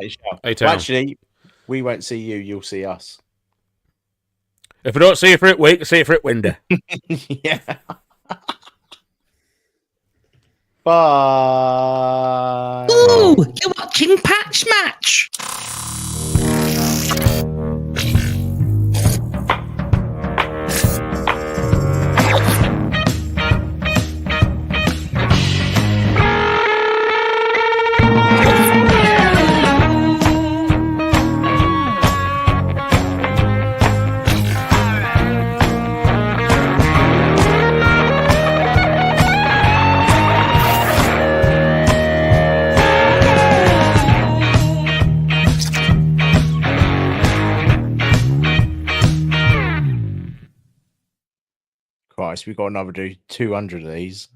Well, actually, we won't see you. You'll see us. If we don't see you for it week, see you for it window. Yeah. Bye. Ooh, you're watching Patch Match. Christ, we've got another 200 of these.